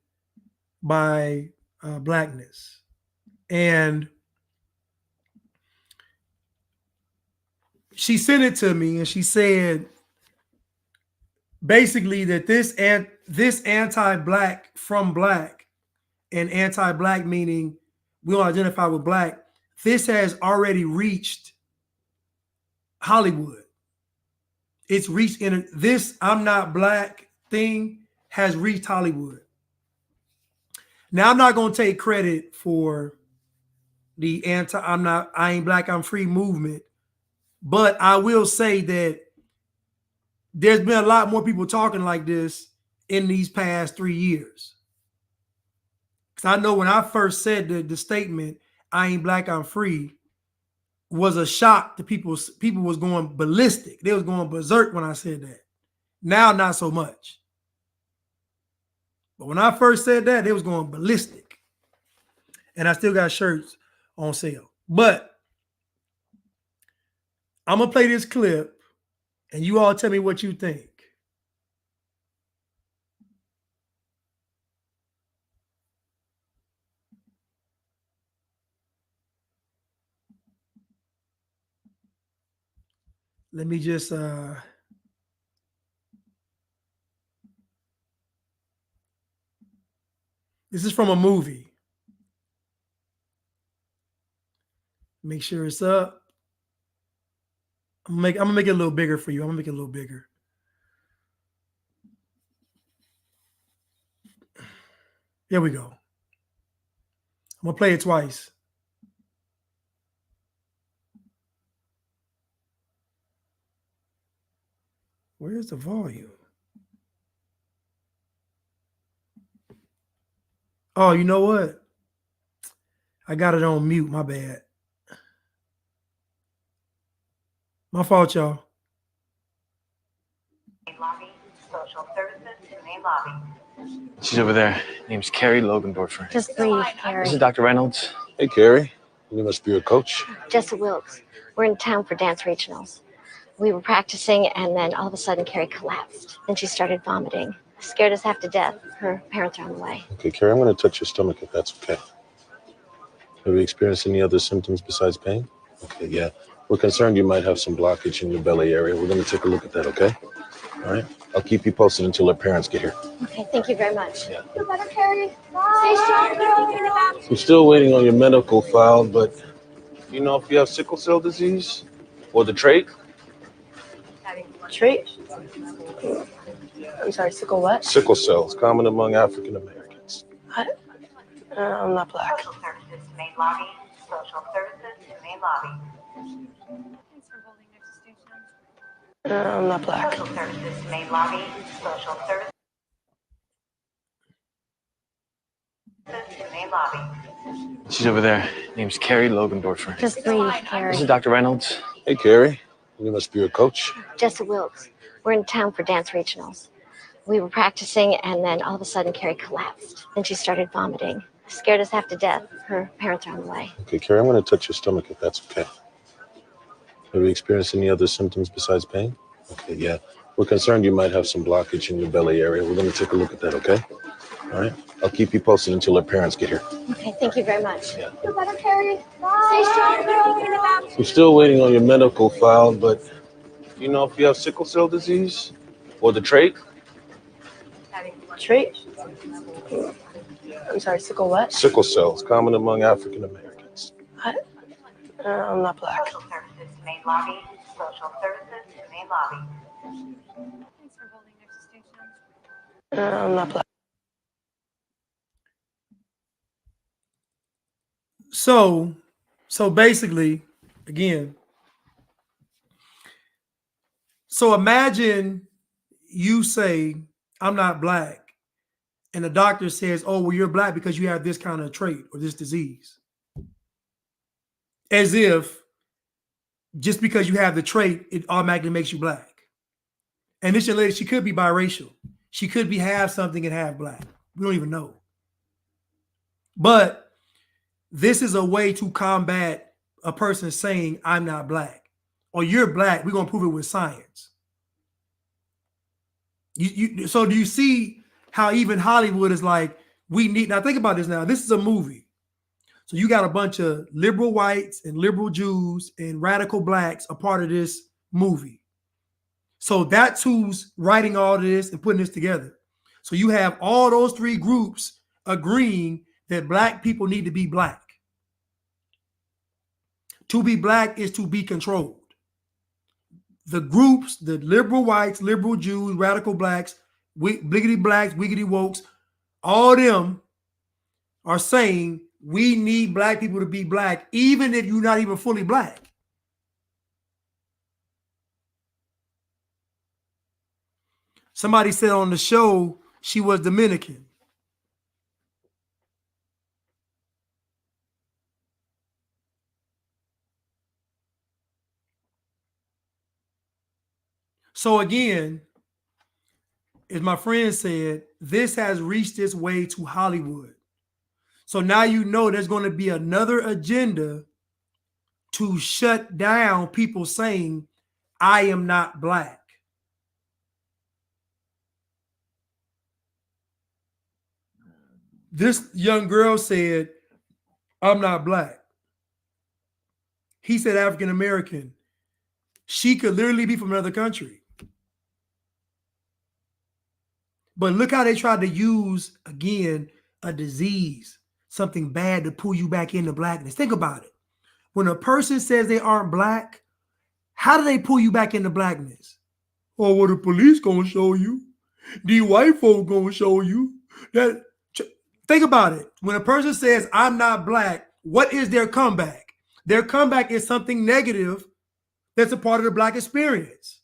by blackness. And she sent it to me and she said basically that this anti-black from black and anti-black meaning we don't identify with black, this has already reached Hollywood. It's reached this I'm not black thing has reached Hollywood. Now I'm not going to take credit for the I ain't black, I'm free movement. But I will say that there's been a lot more people talking like this in these past 3 years. Because I know when I first said the statement, I ain't black, I'm free, was a shock to people. People was going ballistic. They was going berserk when I said that. Now, not so much. But when I first said that, they was going ballistic. And I still got shirts on sale. But I'm going to play this clip and you all tell me what you think. Let me just this is from a movie. Make sure it's up. I'm gonna make it a little bigger for you. I'm gonna make it a little bigger. Here we go. I'm gonna play it twice. Where's the volume? Oh, you know what? I got it on mute. My bad. My fault, y'all. Lobby, social services in main lobby. She's over there. Name's Carrie Logendorfer. Just breathe, Carrie. This is Dr. Reynolds. Hey, Carrie. You must be a coach. Jessa Wilkes. We're in town for dance regionals. We were practicing, and then all of a sudden, Carrie collapsed. Then she started vomiting. Scared us half to death. Her parents are on the way. Okay, Carrie, I'm going to touch your stomach if that's okay. Have you experienced any other symptoms besides pain? Okay, yeah. We're concerned you might have some blockage in your belly area. We're going to take a look at that, okay? All right. I'll keep you posted until her parents get here. Okay, thank you very much. Yeah. Feel better, Carrie? Stay strong, girl. I'm still waiting on your medical file, but You know if you have sickle cell disease or the trait? Trait? I'm sorry, sickle what? Sickle cell is common among African Americans. What? I'm not black. Social services to main lobby. Social services to main lobby. I'm not black. Social services to main lobby. Social services to main lobby. She's over there. Name's Carrie Logendorfer. Just breathe, Carrie. This is Dr. Reynolds. Hey, Carrie. You must be your coach. Jessa Wilkes. We're in town for dance regionals. We were practicing, and then all of a sudden, Carrie collapsed. Then she started vomiting. Scared us half to death. Her parents are on the way. Okay, Carrie, I'm going to touch your stomach if that's okay. Have you experienced any other symptoms besides pain? Okay, yeah. We're concerned you might have some blockage in your belly area. We're going to take a look at that, okay? All right? I'll keep you posted until her parents get here. Okay, thank you very much. Yeah. Feel better, Carrie? Stay strong. I'm still waiting on your medical file, but you know if you have sickle cell disease or the trait? Trait? I'm sorry, sickle what? Sickle cell is common among African Americans. What? I'm not black. Social services to main lobby. Social services to main lobby. I'm not black. So basically, again, so imagine you say, I'm not black, and the doctor says, oh, well, you're black because you have this kind of trait or this disease. As if just because you have the trait, it automatically makes you black. And this young lady, she could be biracial. She could be half something and half black. We don't even know. But this is a way to combat a person saying, I'm not black, or you're black. We're going to prove it with science. So do you see how even Hollywood is like, we need, now think about this now. This is a movie. So you got a bunch of liberal whites and liberal Jews and radical blacks a part of this movie. So that's who's writing all this and putting this together. So you have all those three groups agreeing that black people need to be black. To be black is to be controlled. The groups, the liberal whites, liberal Jews, radical blacks, bliggity blacks, wiggity wokes, all them are saying we need black people to be black, even if you're not even fully black. Somebody said on the show she was Dominican. So again, as my friend said, this has reached its way to Hollywood. So now you know there's going to be another agenda to shut down people saying, I am not black. This young girl said, I'm not black. He said African American. She could literally be from another country. But look how they tried to use, again, a disease, something bad to pull you back into blackness. Think about it. When a person says they aren't black, how do they pull you back into blackness? Oh, well, the police gonna show you. The white folk gonna show you. That. Think about it. When a person says, I'm not black, what is their comeback? Their comeback is something negative that's a part of the black experience.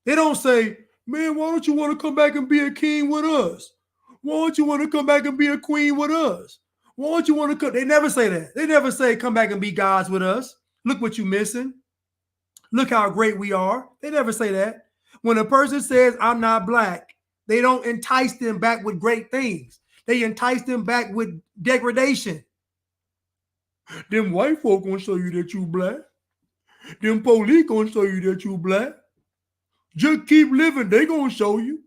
They don't say, man, why don't you want to come back and be a king with us? Why don't you want to come back and be a queen with us? Why don't you want to come? They never say that. They never say, come back and be gods with us. Look what you're missing. Look how great we are. They never say that. When a person says, I'm not black, they don't entice them back with great things. They entice them back with degradation. Them white folk gonna show you that you black. Them police gonna show you that you black. Just keep living. They gonna show you.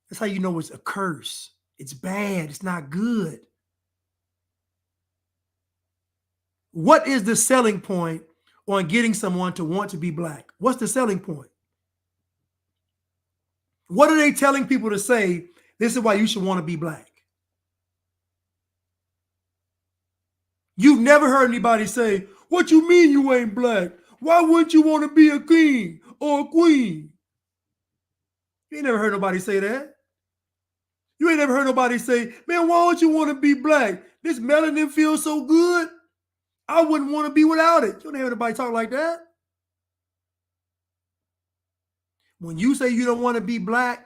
That's how you know it's a curse. It's bad. It's not good. What is the selling point on getting someone to want to be black? What's the selling point? What are they telling people to say? This is why you should want to be black. You've never heard anybody say, what you mean you ain't black? Why wouldn't you want to be a king or a queen? You ain't never heard nobody say that. You ain't never heard nobody say, man, why don't you want to be black? This melanin feels so good. I wouldn't want to be without it. You don't hear nobody talk like that. When you say you don't want to be black,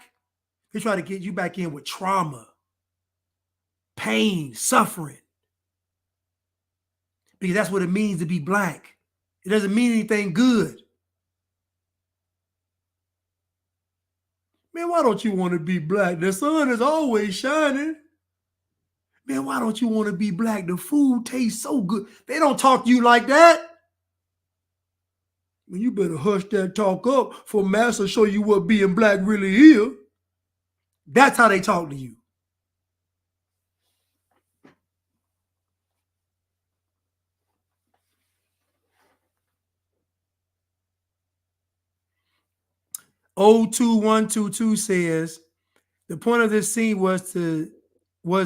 they try to get you back in with trauma, pain, suffering. Because that's what it means to be black. It doesn't mean anything good. Man, why don't you want to be black? The sun is always shining. Man, why don't you want to be black? The food tastes so good. They don't talk to you like that. Well, you better hush that talk up for Master show you what being black really is. That's how they talk to you. O2122 says, the point of this scene was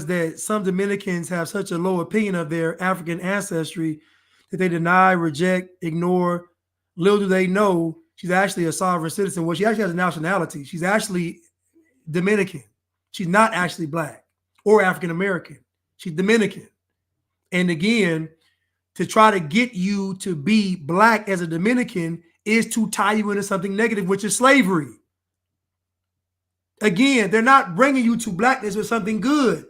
that some Dominicans have such a low opinion of their African ancestry that they deny, reject, ignore. Little do they know she's actually a sovereign citizen. Well, she actually has a nationality. She's actually Dominican. She's not actually black or African American. She's Dominican. And again, to try to get you to be black as a Dominican is to tie you into something negative, which is slavery. Again, they're not bringing you to blackness with something good.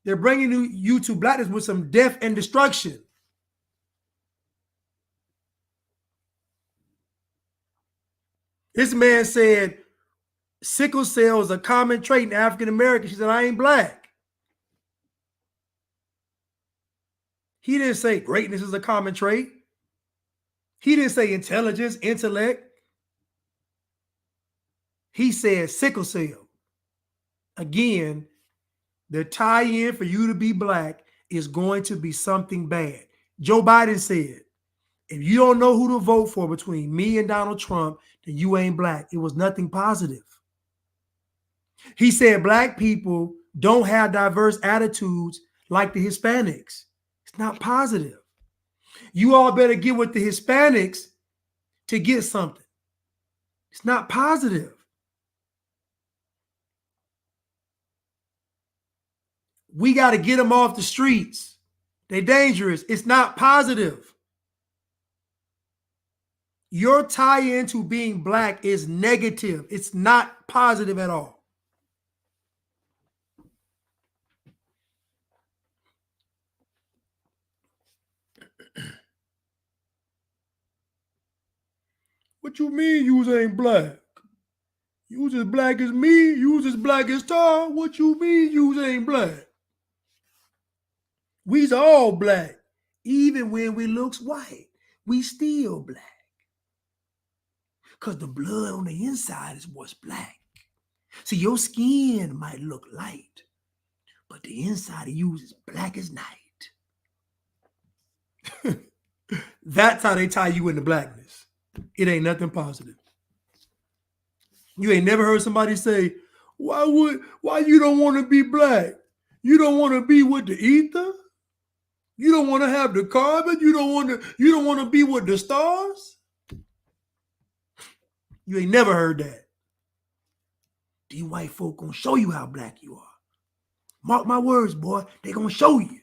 They're bringing you to blackness with some death and destruction. This man said, sickle cell is a common trait in African Americans. She said, I ain't black. He didn't say greatness is a common trait. He didn't say intelligence, intellect. He said sickle cell. Again, the tie-in for you to be black is going to be something bad. Joe Biden said, if you don't know who to vote for between me and Donald Trump, then you ain't black. It was nothing positive. He said black people don't have diverse attitudes like the Hispanics. It's not positive. You all better get with the Hispanics to get something. It's not positive. We got to get them off the streets. They're dangerous. It's not positive. Your tie-in to being black is negative. It's not positive at all. What you mean you ain't black? You as black as me? You as black as Tar? What you mean you ain't black? We's all black. Even when we looks white, we still black. Because the blood on the inside is what's black. See, your skin might look light, but the inside of you is black as night. That's how they tie you into blackness. It ain't nothing positive. You ain't never heard somebody say, why you don't want to be black? You don't want to be with the ether? You don't want to have the carbon? You don't want to be with the stars? You ain't never heard that. These white folk gonna show you how black you are. Mark my words, boy. They gonna show you.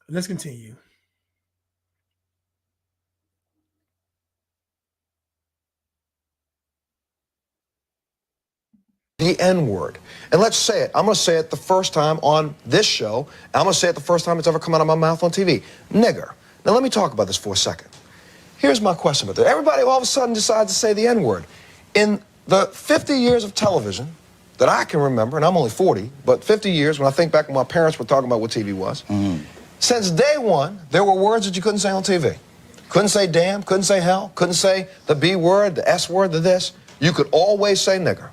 Let's continue. The N-word. And let's say it. I'm going to say it the first time on this show. I'm going to say it the first time it's ever come out of my mouth on TV. Nigger. Now, let me talk about this for a second. Here's my question about that. Everybody all of a sudden decides to say the N-word. In the 50 years of television that I can remember, and I'm only 40, but 50 years when I think back when my parents were talking about what TV was, since day one, there were words that you couldn't say on TV. Couldn't say damn, couldn't say hell, couldn't say the B word, the S word, the this. You could always say nigger.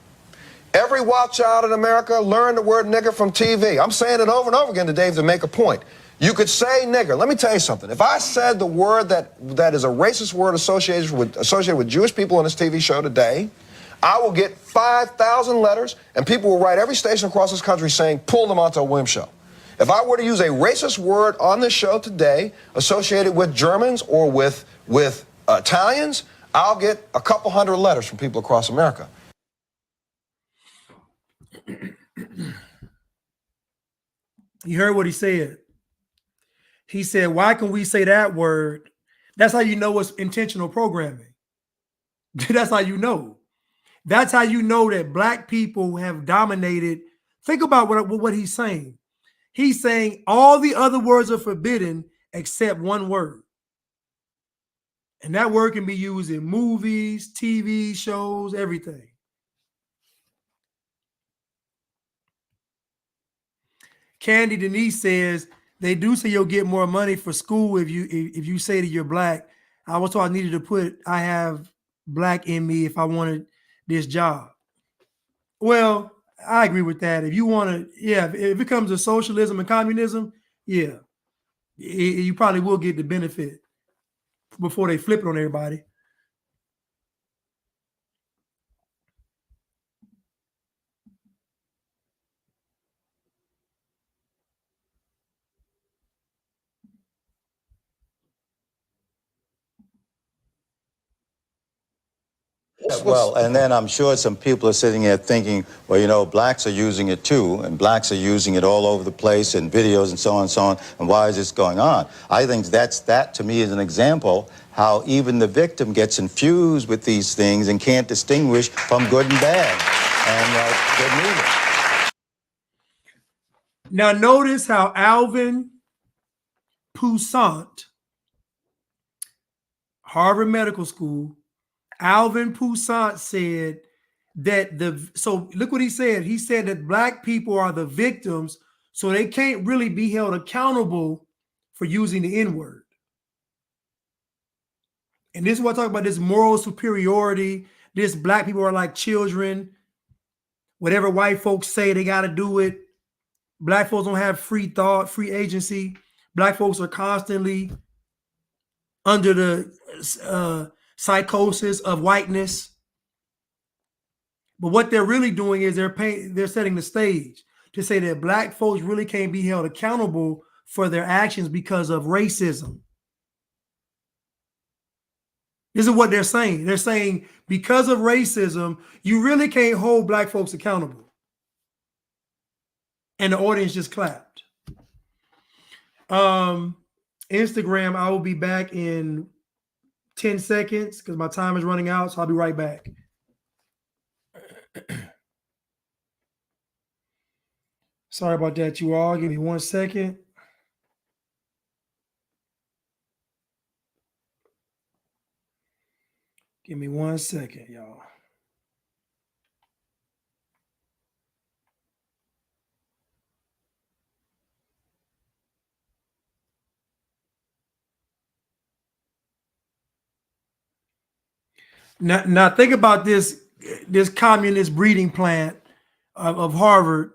Every white child in America learned the word nigger from TV. I'm saying it over and over again to Dave to make a point. You could say nigger. Let me tell you something. If I said the word that is a racist word associated with Jewish people on this TV show today, I will get 5,000 letters, and people will write every station across this country saying, pull the Montel Williams show. If I were to use a racist word on this show today associated with Germans or with Italians, I'll get a couple hundred letters from people across America. You heard what he said. He said, why can we say that word? That's how you know it's intentional programming. That's how you know. That's how you know that black people have dominated. Think about what he's saying. He's saying all the other words are forbidden except one word. And that word can be used in movies, TV shows, everything. Candy Denise says, they do say you'll get more money for school if you say that you're black. I was told I needed to put I have black in me if I wanted this job. Well, I agree with that. If you want to, yeah, if it comes to socialism and communism, yeah, you probably will get the benefit before they flip it on everybody. Well, and then I'm sure some people are sitting here thinking, well, you know, blacks are using it too, and blacks are using it all over the place in videos and so on, and why is this going on? I think that to me is an example how even the victim gets infused with these things and can't distinguish from good and bad, and good and evil. Now notice how Alvin Poussaint, Harvard Medical School, Alvin Poussaint said that so look what he said. He said that black people are the victims, so they can't really be held accountable for using the N-word. And this is what I talk about, this moral superiority. This black people are like children. Whatever white folks say, they got to do it. Black folks don't have free thought, free agency. Black folks are constantly under the psychosis of whiteness. But what they're really doing is they're setting the stage to say that black folks really can't be held accountable for their actions because of racism. This is what they're saying. They're saying because of racism, you really can't hold black folks accountable. And the audience just clapped. Instagram, I will be back in 10 seconds because my time is running out, so I'll be right back. Sorry about that, you all. Give me 1 second. Give me 1 second, y'all. Now think about this communist breeding plant of Harvard,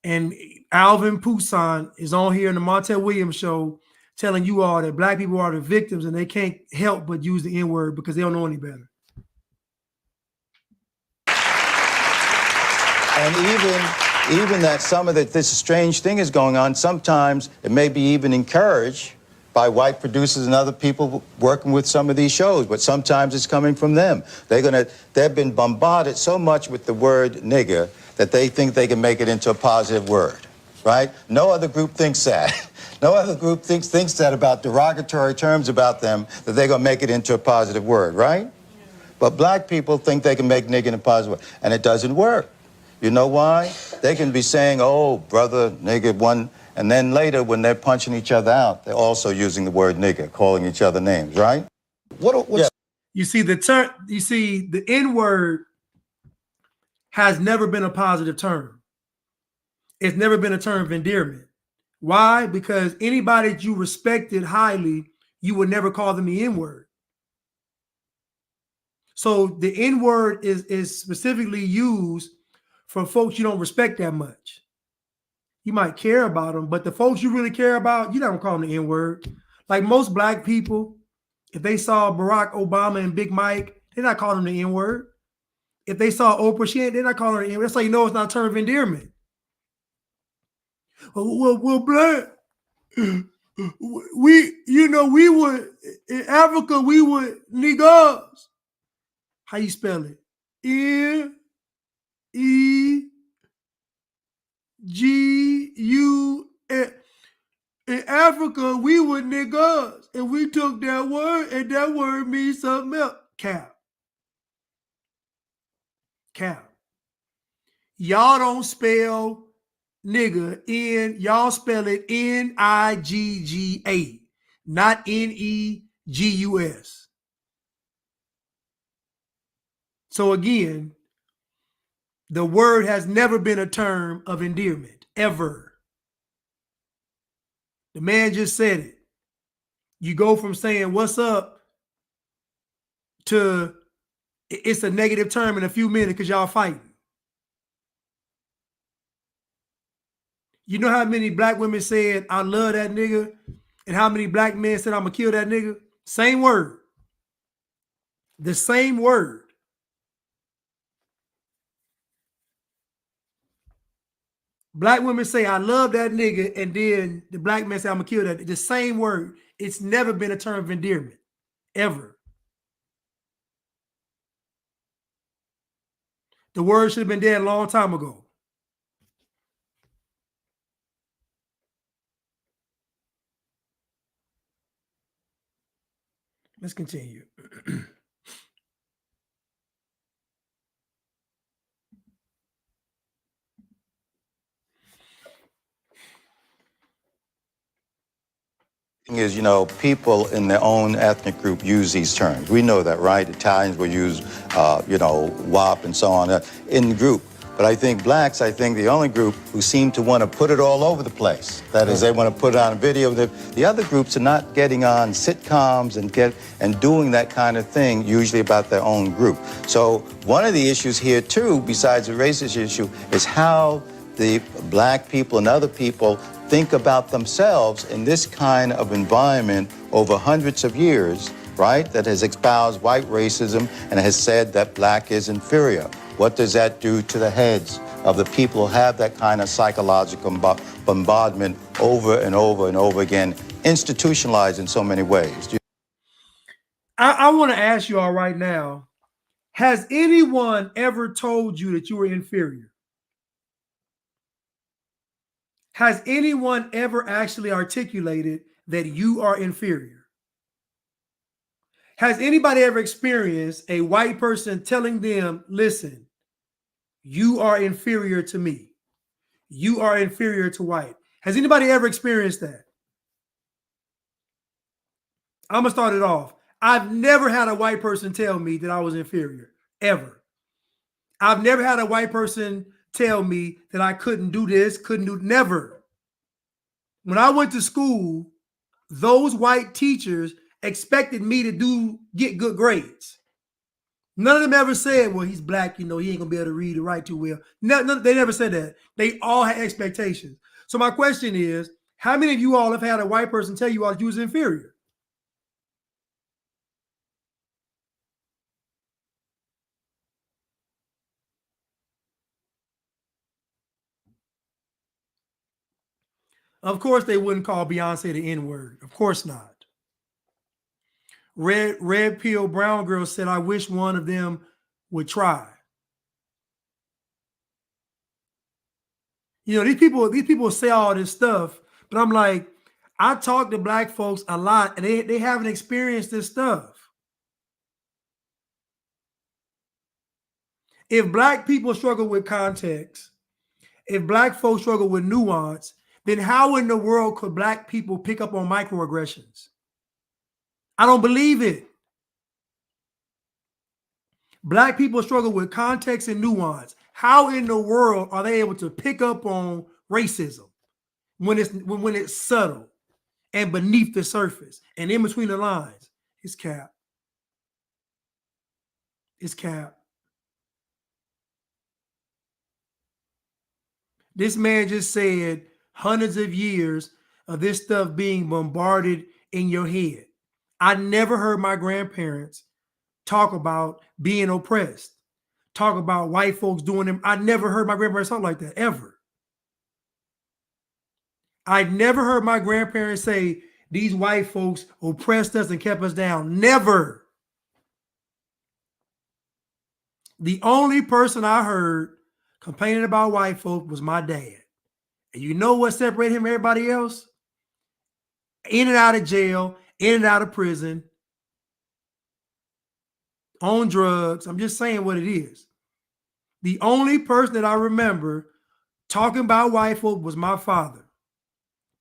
and Alvin Poussaint is on here in the Montel Williams show telling you all that black people are the victims and they can't help but use the N-word because they don't know any better. And even that some of this strange thing is going on, sometimes it may be even encouraged by white producers and other people working with some of these shows, but sometimes it's coming from them. They've been bombarded so much with the word nigger that they think they can make it into a positive word, right? No other group thinks that. No other group thinks that about derogatory terms about them, that they're gonna make it into a positive word, right? But black people think they can make nigger into a positive word, and it doesn't work. You know why? They can be saying, oh, brother, nigger, one, and then later when they're punching each other out, they're also using the word nigger, calling each other names, right? Yeah. You see the N-word has never been a positive term. It's never been a term of endearment. Why? Because anybody that you respected highly, you would never call them the N-word. So the N-word is specifically used for folks you don't respect that much. You might care about them, but the folks you really care about, you don't call them the N-word. Like most black people, if they saw Barack Obama and Big Mike, they're not calling them the N-word. If they saw Oprah, they're not calling her N-word. That's how you know it's not a term of endearment. Well, black, we would, in Africa, we would niggas. How you spell it? N-E-G-U-S. In Africa, we were niggas, and we took that word, and that word means something else. Cap. Y'all don't spell nigga y'all spell it N-I-G-G-A, not N-E-G-U-S. So again, the word has never been a term of endearment, ever. The man just said it. You go from saying what's up to it's a negative term in a few minutes because y'all fighting. You know how many black women said, I love that nigga, and how many black men said, I'm gonna kill that nigga? Same word. The same word. Black women say, I love that nigga, and then the black man say, I'm gonna kill that. The same word. It's never been a term of endearment, ever. The word should have been dead a long time ago. Let's continue. Is, people in their own ethnic group use these terms. We know that, right? Italians will use, WAP and so on in the group. But I think blacks, the only group who seem to want to put it all over the place. That is, they want to put it on video. The other groups are not getting on sitcoms and doing that kind of thing, usually about their own group. So one of the issues here, too, besides the racist issue, is how the black people and other people think about themselves in this kind of environment over hundreds of years, right, that has espoused white racism and has said that black is inferior. What does that do to the heads of the people who have that kind of psychological bombardment over and over and over again, institutionalized in so many ways? I want to ask you all right now, has anyone ever told you that you were inferior? Has anyone ever actually articulated that you are inferior? Has anybody ever experienced a white person telling them, listen, you are inferior to me. You are inferior to white. Has anybody ever experienced that? I'm going to start it off. I've never had a white person tell me that I was inferior, ever. I've never had a white person tell me that I couldn't do this, never. When I went to school, those white teachers expected me to get good grades. None of them ever said, well, he's black, he ain't gonna be able to read or write too well. No, they never said that. They all had expectations. So my question is, how many of you all have had a white person tell you all you was inferior? Of course, they wouldn't call Beyonce the N-word. Of course not. Red Pill Brown Girl said, I wish one of them would try. These people say all this stuff, but I'm like, I talk to black folks a lot, and they haven't experienced this stuff. If black people struggle with context, if black folks struggle with nuance, then how in the world could black people pick up on microaggressions? I don't believe it. Black people struggle with context and nuance. How in the world are they able to pick up on racism when it's subtle and beneath the surface and in between the lines? It's cap. It's cap. This man just said hundreds of years of this stuff being bombarded in your head. I never heard my grandparents talk about being oppressed. talk about white folks doing them. I never heard my grandparents talk like that, ever. I never heard my grandparents say these white folks oppressed us and kept us down. Never. The only person I heard complaining about white folk was my dad. And you know what separated him from everybody else? In and out of jail, in and out of prison, on drugs. I'm just saying what it is. The only person that I remember talking about white folk was my father.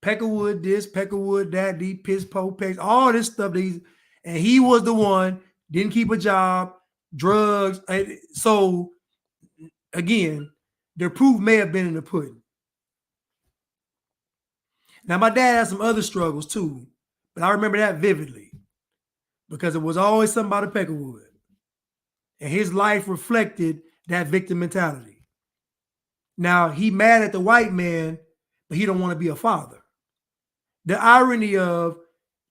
Peckerwood this, Peckerwood that, the piss, po, pecs, all this stuff. And he was the one, didn't keep a job, drugs. So, again, the proof may have been in the pudding. Now, my dad had some other struggles too, but I remember that vividly because it was always something about a Peckerwood. And his life reflected that victim mentality. Now, he mad at the white man, but he don't want to be a father. The irony of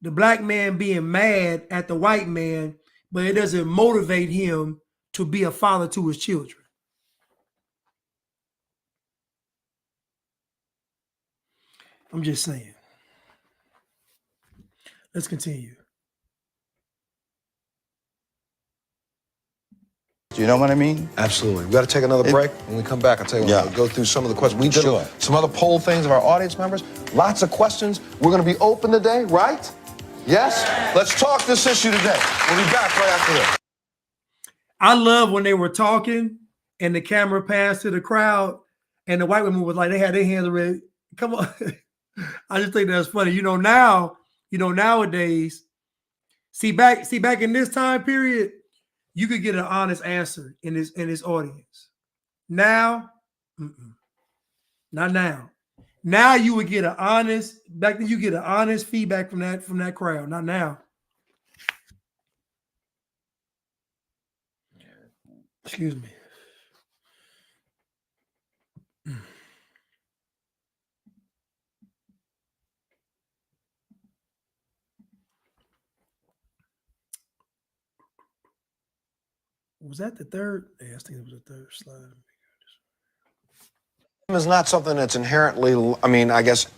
the black man being mad at the white man, but it doesn't motivate him to be a father to his children. I'm just saying. Let's continue. Do you know what I mean? Absolutely. We got to take another break. When we come back, I'll tell you, we'll go through some of the questions. We did some other poll things of our audience members. Lots of questions. We're going to be open today, right? Yes? Let's talk this issue today. We'll be back right after this. I love when they were talking and the camera passed to the crowd and the white women was like, they had their hands ready. Come on. I just think that's funny. Nowadays, see back in this time period, you could get an honest answer in this audience. Now, not now. Now you would get back then you get an honest feedback from that crowd. Not now. Excuse me. Was that the third? Yeah, I think it was the third slide. Is not something that's inherently,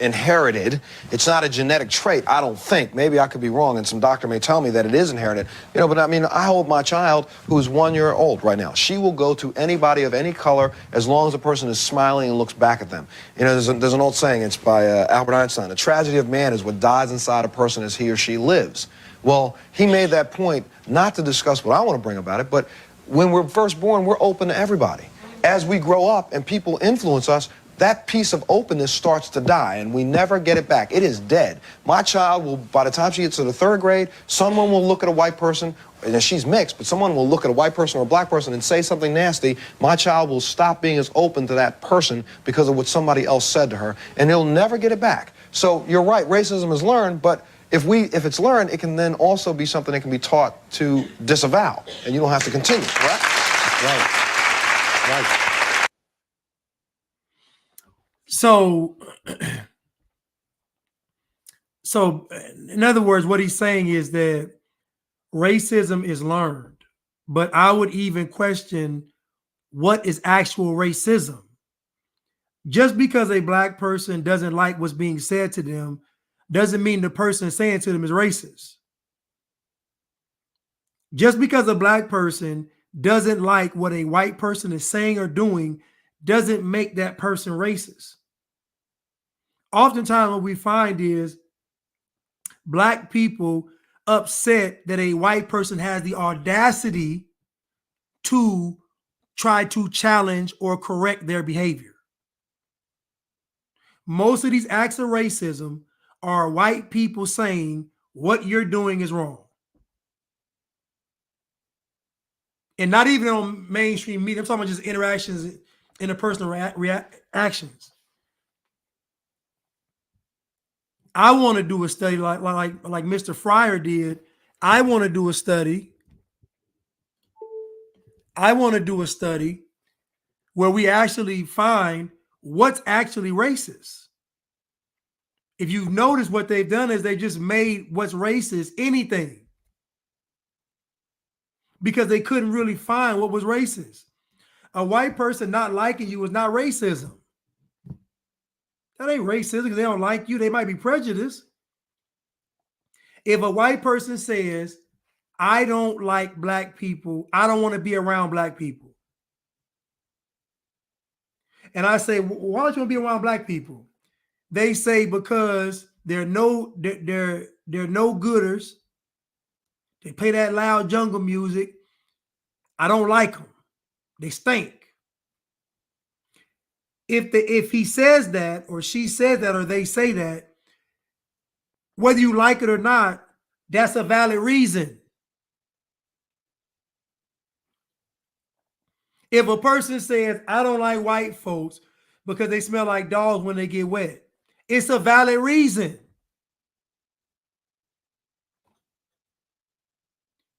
inherited. It's not a genetic trait, I don't think. Maybe I could be wrong, and some doctor may tell me that it is inherited. But I hold my child who's 1 year old right now. She will go to anybody of any color as long as the person is smiling and looks back at them. There's an old saying, it's by Albert Einstein, the tragedy of man is what dies inside a person as he or she lives. Well, he made that point not to discuss what I want to bring about it, but when we're first born, we're open to everybody. As we grow up and people influence us, that piece of openness starts to die, and we never get it back. It is dead. My child will, by the time she gets to the 3rd grade, someone will look at a white person, and she's mixed, but someone will look at a white person or a black person and say something nasty. My child will stop being as open to that person because of what somebody else said to her, and he'll never get it back. So you're right, racism is learned, but if it's learned, it can then also be something that can be taught to disavow, and you don't have to continue, correct? Right. So in other words, what he's saying is that racism is learned, but I would even question what is actual racism. Just because a black person doesn't like what's being said to them doesn't mean the person saying to them is racist. Just because a black person doesn't like what a white person is saying or doing doesn't make that person racist. Oftentimes what we find is black people upset that a white person has the audacity to try to challenge or correct their behavior. Most of these acts of racism are white people saying what you're doing is wrong. And not even on mainstream media. I'm talking about just interactions, interpersonal reactions. I want to do a study like Mr. Fryer did. I want to do a study. Where we actually find what's actually racist. If you've noticed, what they've done is they just made what's racist anything, because they couldn't really find what was racist. A white person not liking you is not racism. That ain't racism because they don't like you. They might be prejudiced. If a white person says, I don't like black people, I don't want to be around black people. And I say, why don't you want to be around black people? They say because they're no gooders. They play that loud jungle music. I don't like them. They stink. If he says that, or she says that, or they say that, whether you like it or not, that's a valid reason. If a person says, I don't like white folks because they smell like dogs when they get wet, it's a valid reason.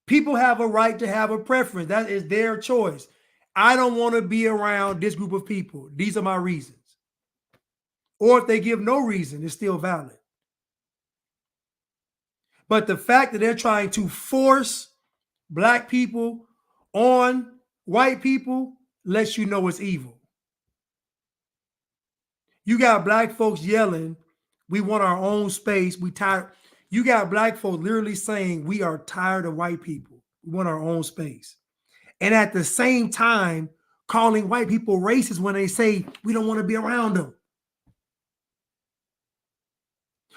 People have a right to have a preference. That is their choice. I don't want to be around this group of people. These are my reasons. Or if they give no reason, it's still valid. But the fact that they're trying to force black people on white people lets you know it's evil. You got black folks yelling, we want our own space. We tired. You got black folks literally saying we are tired of white people. We want our own space. And at the same time, calling white people racist when they say we don't want to be around them.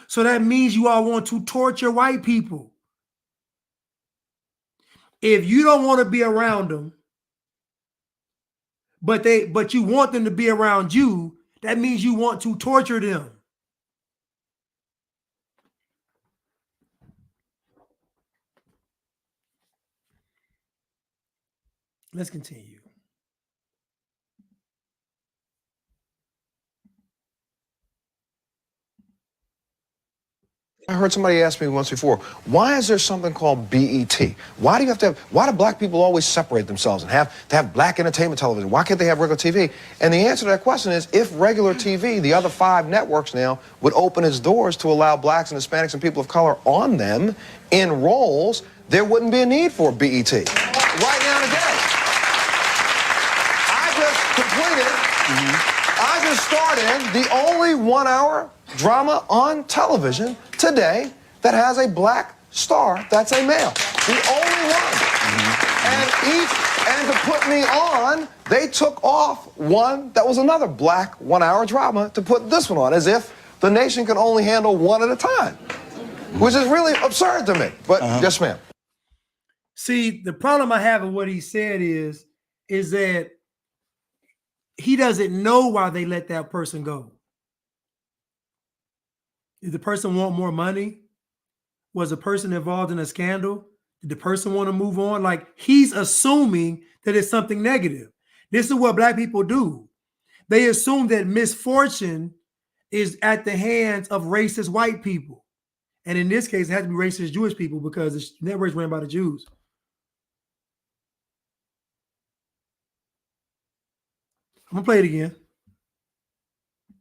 So that means you all want to torture white people. If you don't want to be around them, but you want them to be around you, that means you want to torture them. Let's continue. I heard somebody ask me once before, why is there something called BET? Why do black people always separate themselves and have to have black entertainment television? Why can't they have regular TV? And the answer to that question is, if regular TV, the other 5 networks now, would open its doors to allow blacks and Hispanics and people of color on them in roles, there wouldn't be a need for BET. Right now today, I just started the only 1-hour drama on television today that has a black star that's a male. The only one. And to put me on, they took off one that was another black 1-hour drama to put this one on, as if the nation can only handle one at a time, which is really absurd to me. But yes, ma'am. See, the problem I have with what he said is that he doesn't know why they let that person go. Did the person want more money? Was the person involved in a scandal? Did the person want to move on? Like, he's assuming that it's something negative. This is what black people do. They assume that misfortune is at the hands of racist white people. And in this case, it has to be racist Jewish people because the network's ran by the Jews. I'm gonna play it again.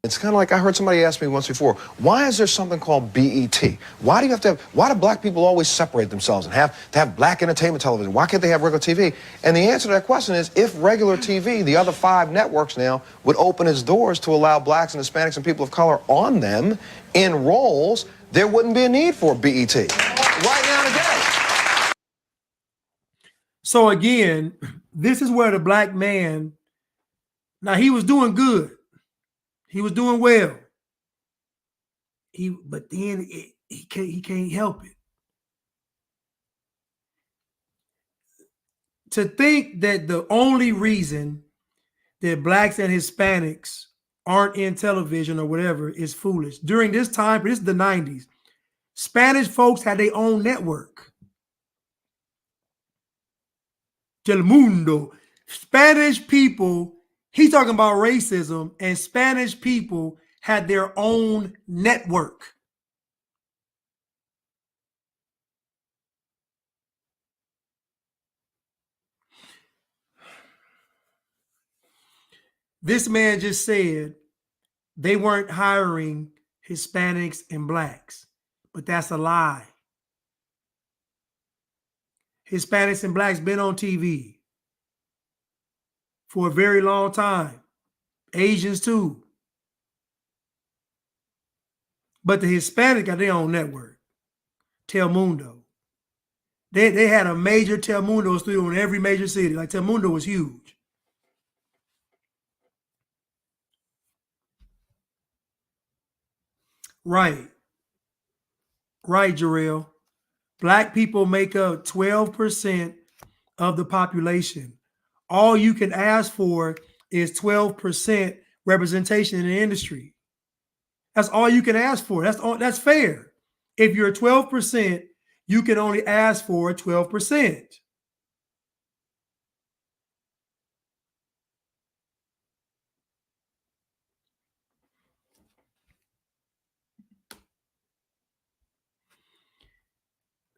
It's kind of like I heard somebody ask me once before, why is there something called BET? Why do black people always separate themselves and have to have black entertainment television? Why can't they have regular TV? And the answer to that question is, if regular TV, the other 5 networks now, would open its doors to allow blacks and Hispanics and people of color on them in roles, there wouldn't be a need for BET. Right now today. So again, this is where the black man, now he was doing good. He was doing well. But then he can't help it. To think that the only reason that blacks and Hispanics aren't in television or whatever is foolish. During this time, this is the 90s, Spanish folks had their own network. Telemundo. Spanish people, he's talking about racism, and Spanish people had their own network. This man just said they weren't hiring Hispanics and blacks, but that's a lie. Hispanics and blacks been on TV. for a very long time. Asians too. But the Hispanic got their own network, Telemundo. They had a major Telemundo studio in every major city. Like Telemundo was huge. Right. Right, Jarrell. Black people make up 12% of the population. All you can ask for is 12% representation in the industry. That's all you can ask for. That's fair. If you're 12%, you can only ask for 12%.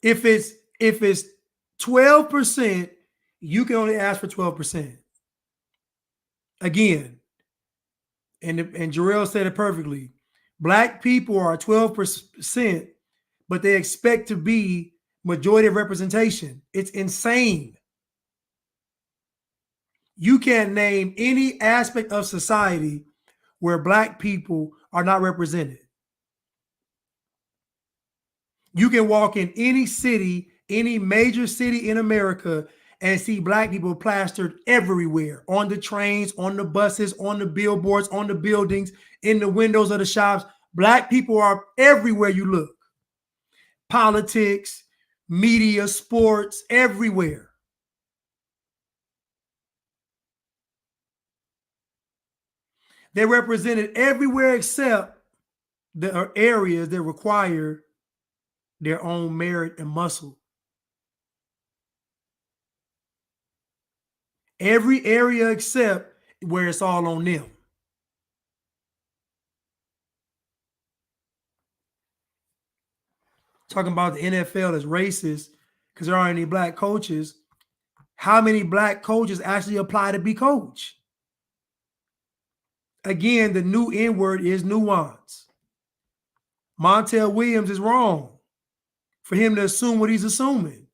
If it's 12%, you can only ask for 12%. Again, and Jarrell said it perfectly. Black people are 12%, but they expect to be majority of representation. It's insane. You can't name any aspect of society where Black people are not represented. You can walk in any city, any major city in America, and see Black people plastered everywhere, on the trains, on the buses, on the billboards, on the buildings, in the windows of the shops. Black people are everywhere you look. Politics, media, sports, everywhere. They're represented everywhere except the areas that require their own merit and muscle. Every area except where it's all on them. Talking about the NFL as racist because there aren't any Black coaches. How many Black coaches actually apply to be coach? Again, the new N word is nuance. Montel Williams is wrong for him to assume what he's assuming.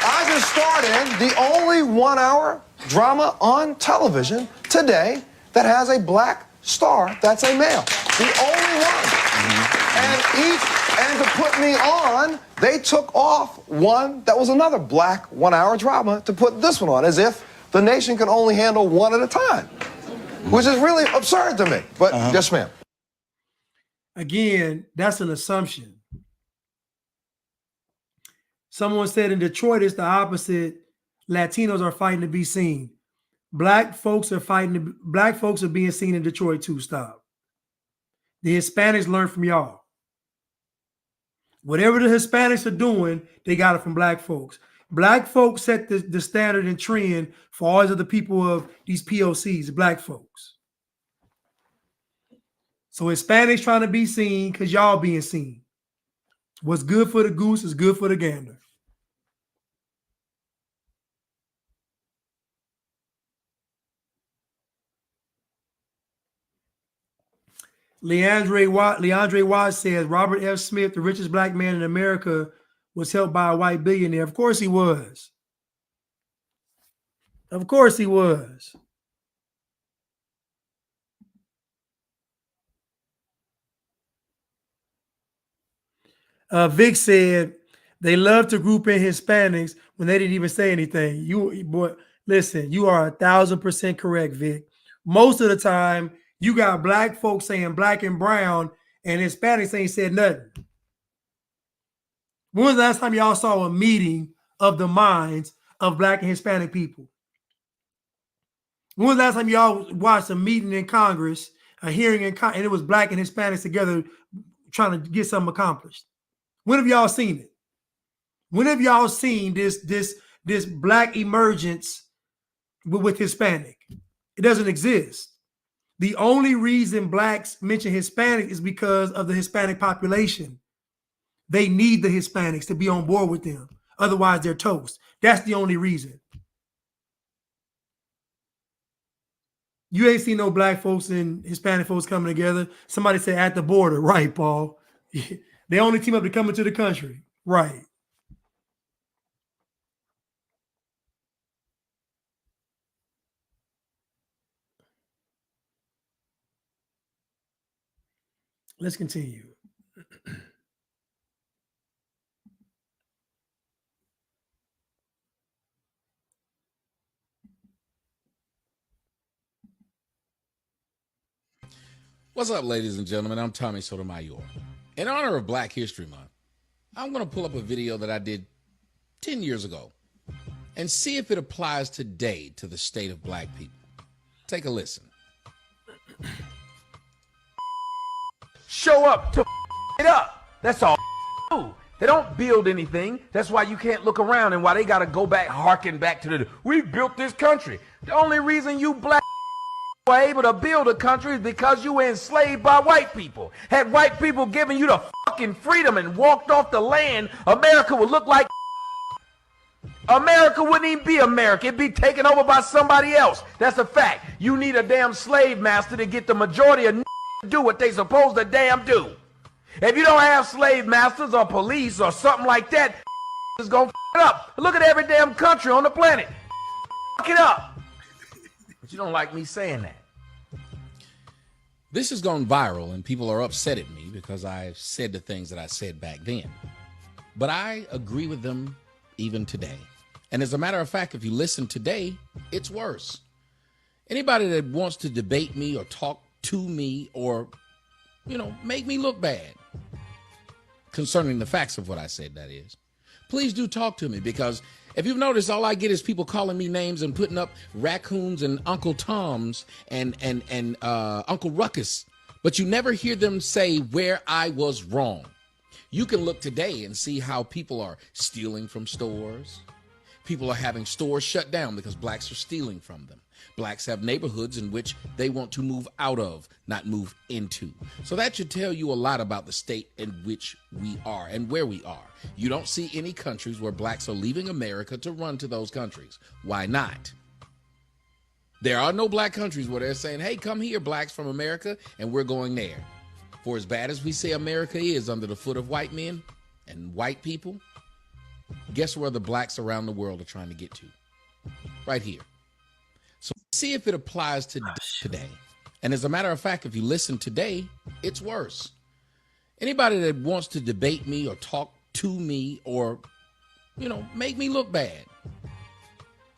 I just started the only 1 hour drama on television today that has a Black star that's a male. The only one. And to put me on, they took off one that was another Black 1 hour drama to put this one on, as if the nation can only handle one at a time, which is really absurd to me. But yes, ma'am. Again, that's an assumption. Someone said in Detroit, it's the opposite. Latinos are fighting to be seen. Black folks are being seen in Detroit too. Stop. The Hispanics learn from y'all. Whatever the Hispanics are doing, they got it from Black folks. Black folks set the standard and trend for all of the people of these POCs, Black folks. So Hispanics trying to be seen because y'all being seen. What's good for the goose is good for the gander. Leandre Watt says Robert F. Smith, the richest Black man in America, was helped by a white billionaire. Of course he was. Of course he was. Vic said they love to group in Hispanics when they didn't even say anything. You boy, listen, you are 1,000% correct, Vic. Most of the time, you got Black folks saying Black and brown, and Hispanics ain't said nothing. When was the last time y'all saw a meeting of the minds of Black and Hispanic people? When was the last time y'all watched a meeting in Congress, a hearing in Congress, and it was Black and Hispanics together trying to get something accomplished? When have y'all seen it? When have y'all seen this Black emergence with Hispanic? It doesn't exist. The only reason Blacks mention Hispanic is because of the Hispanic population. They need the Hispanics to be on board with them. Otherwise, they're toast. That's the only reason. You ain't seen no black folks and Hispanic folks coming together. Somebody said at the border, right, Paul? They only team up to come into the country, right? Let's continue. What's up, ladies and gentlemen? I'm Tommy Sotomayor. In honor of Black History Month, I'm going to pull up a video that I did 10 years ago and see if it applies today to the state of black people. Take a listen. Show up to it up. That's all. They don't build anything. That's why you can't look around and why they got to go back, harken back to the, we built this country. The only reason you black were able to build a country is because you were enslaved by white people. Had white people given you the fucking freedom and walked off the land, America would look like America wouldn't even be America. It'd be taken over by somebody else. That's a fact. You need a damn slave master to get the majority of to do what they supposed to damn do. If you don't have slave masters or police or something like that, is gonna it up. Look at every damn country on the planet. It up. But you don't like me saying that. This has gone viral and people are upset at me because I said the things that I said back then. But I agree with them even today. And as a matter of fact, if you listen today, it's worse. Anybody that wants to debate me or talk to me or, make me look bad concerning the facts of what I said, that is, please do talk to me, because if you've noticed, all I get is people calling me names and putting up raccoons and Uncle Toms and Uncle Ruckus, but you never hear them say where I was wrong. You can look today and see how people are stealing from stores. People are having stores shut down because blacks are stealing from them. Blacks have neighborhoods in which they want to move out of, not move into. So that should tell you a lot about the state in which we are and where we are. You don't see any countries where blacks are leaving America to run to those countries. Why not? There are no black countries where they're saying, hey, come here, blacks from America, and we're going there. For as bad as we say America is under the foot of white men and white people, guess where the blacks around the world are trying to get to? Right here. So see if it applies to today. And as a matter of fact, if you listen today, it's worse. Anybody that wants to debate me or talk to me or, make me look bad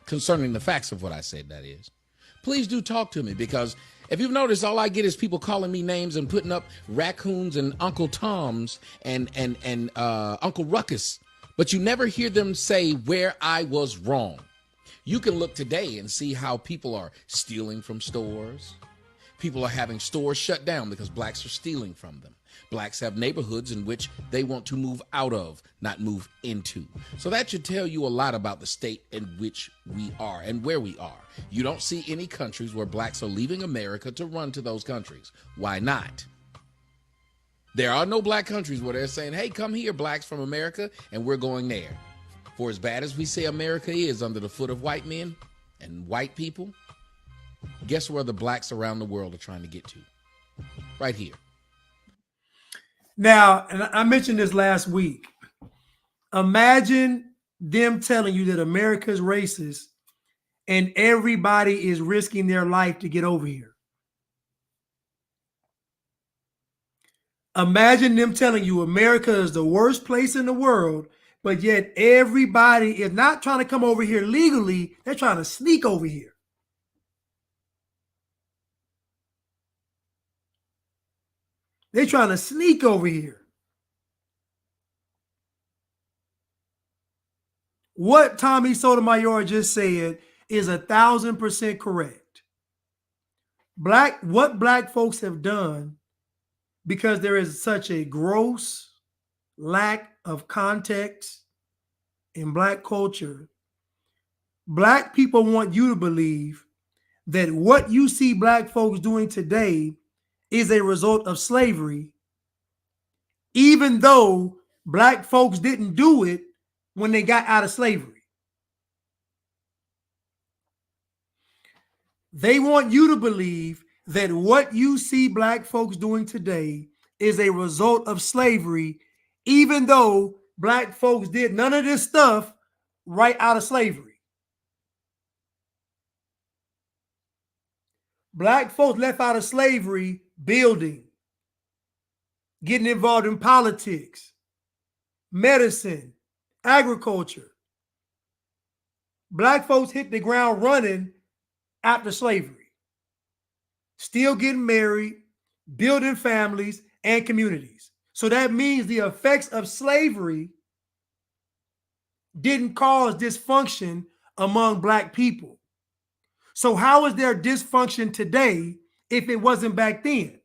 concerning the facts of what I said, that is, please do talk to me, because if you've noticed, all I get is people calling me names and putting up raccoons and Uncle Toms and Uncle Ruckus, but you never hear them say where I was wrong. You can look today and see how people are stealing from stores. People are having stores shut down because blacks are stealing from them. Blacks have neighborhoods in which they want to move out of, not move into. So that should tell you a lot about the state in which we are and where we are. You don't see any countries where blacks are leaving America to run to those countries. Why not? There are no black countries where they're saying, hey, come here, blacks from America, and we're going there. For as bad as we say America is under the foot of white men and white people, guess where the blacks around the world are trying to get to? Right here. Now, and I mentioned this last week. Imagine them telling you that America's racist and everybody is risking their life to get over here. Imagine them telling you America is the worst place in the world, but yet everybody is not trying to come over here legally. They're trying to sneak over here. They're trying to sneak over here. What Tommy Sotomayor just said is 1,000% correct. What black folks have done, because there is such a gross lack of context in black culture, black people want you to believe that what you see black folks doing today is a result of slavery, even though black folks didn't do it when they got out of slavery. They want you to believe that what you see black folks doing today is a result of slavery, even though black folks did none of this stuff right out of slavery. Black folks left out of slavery building, getting involved in politics, medicine, agriculture. Black folks hit the ground running after slavery, still getting married, building families and communities. So that means the effects of slavery didn't cause dysfunction among black people. So how is there dysfunction today if it wasn't back then?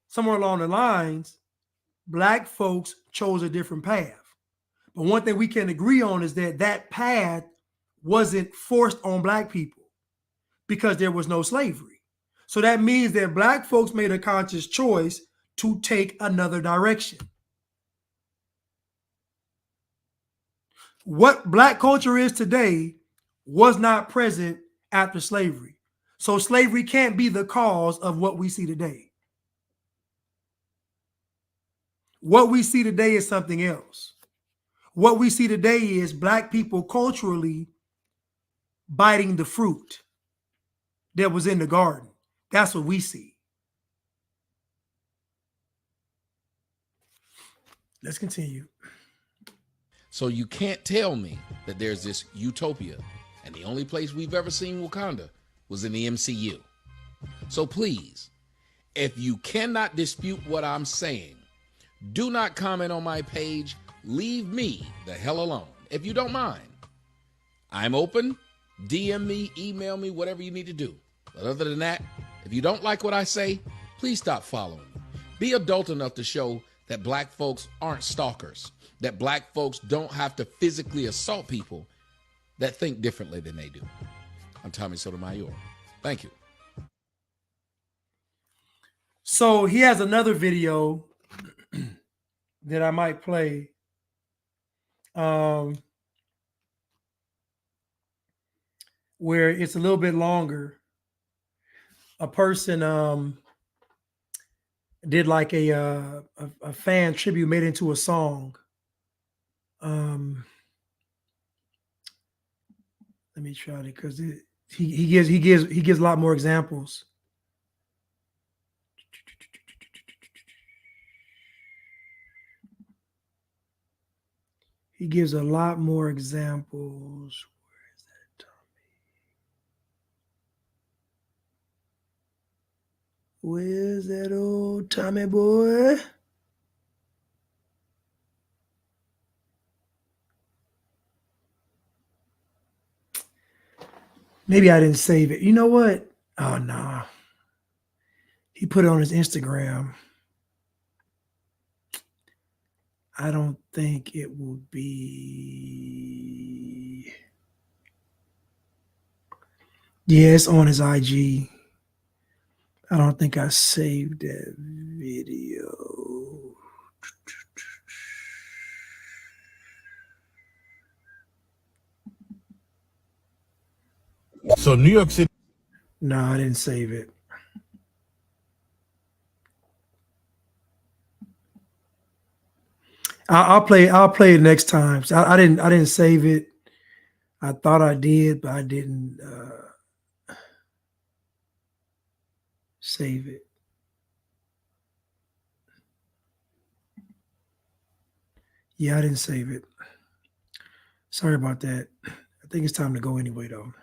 Somewhere along the lines, black folks chose a different path. But one thing we can agree on is that that path wasn't forced on black people because there was no slavery. So that means that black folks made a conscious choice to take another direction. What black culture is today was not present after slavery. So slavery can't be the cause of what we see today. What we see today is something else. What we see today is black people culturally biting the fruit that was in the garden. That's what we see. Let's continue. So you can't tell me that there's this utopia, and the only place we've ever seen Wakanda was in the MCU. So please, if you cannot dispute what I'm saying, do not comment on my page. Leave me the hell alone, if you don't mind. I'm open. DM me, email me, whatever you need to do. But other than that, if you don't like what I say, please stop following me. Be adult enough to show that black folks aren't stalkers, that black folks don't have to physically assault people that think differently than they do. I'm Tommy Sotomayor. Thank you. So he has another video that I might play. Where it's a little bit longer. A person did like a fan tribute, made it into a song. Let me try it because he gives a lot more examples. He gives a lot more examples. Where's that old Tommy boy? Maybe I didn't save it. You know what? Oh, no. He put it on his Instagram. I don't think it will be. Yeah, it's on his IG. I don't think I saved that video. So New York City. No, I didn't save it. I'll play it next time. So I didn't save it. I thought I did, but I didn't save it. Yeah, I didn't save it. Sorry about that. I think it's time to go anyway, though.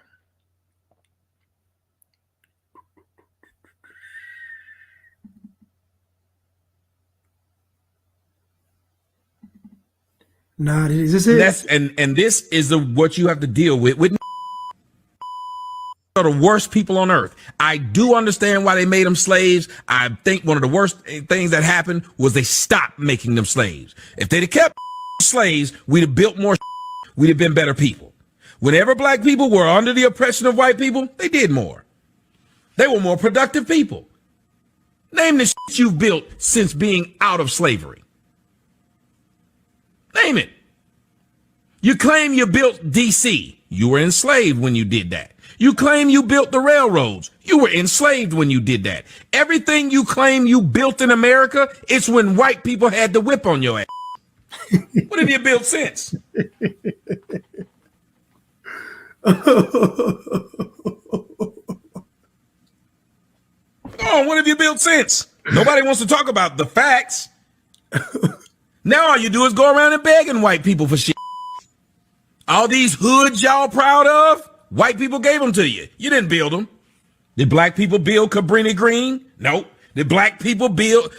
Nah, is this it? That's and this is what you have to deal with. Are the worst people on earth. I do understand why they made them slaves. I think one of the worst things that happened was they stopped making them slaves. If they'd have kept slaves, we'd have built more. We'd have been better people. Whenever black people were under the oppression of white people, they did more. They were more productive people. Name the shit you've built since being out of slavery. Name it. You claim you built DC. You were enslaved when you did that. You claim you built the railroads. You were enslaved when you did that. Everything you claim you built in America, it's when white people had the whip on your ass. What have you built since? Oh, what have you built since? Nobody wants to talk about the facts. Now all you do is go around and begging white people for shit. All these hoods y'all proud of, white people gave them to you. You didn't build them. Did black people build Cabrini Green? Nope. Did black people build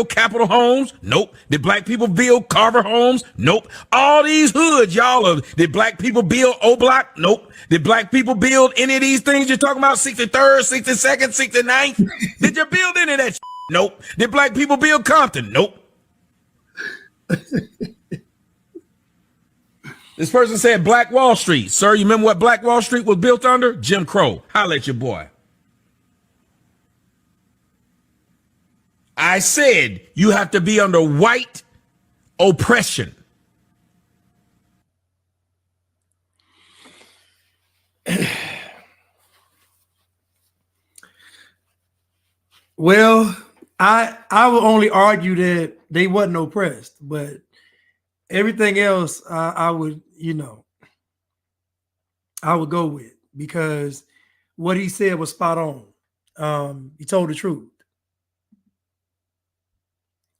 Capitol Homes? Nope. Did black people build Carver Homes? Nope. All these hoods y'all of, did black people build O-Block? Nope. Did black people build any of these things you're talking about? 63rd, 62nd, 69th? Did you build any of that shit? Nope. Did black people build Compton? Nope. This person said Black Wall Street. Sir, you remember what Black Wall Street was built under? Jim Crow. Holla at your boy. I said you have to be under white oppression. Well, I will only argue that they wasn't oppressed, but everything else I would, I would go with, because what he said was spot on. He told the truth.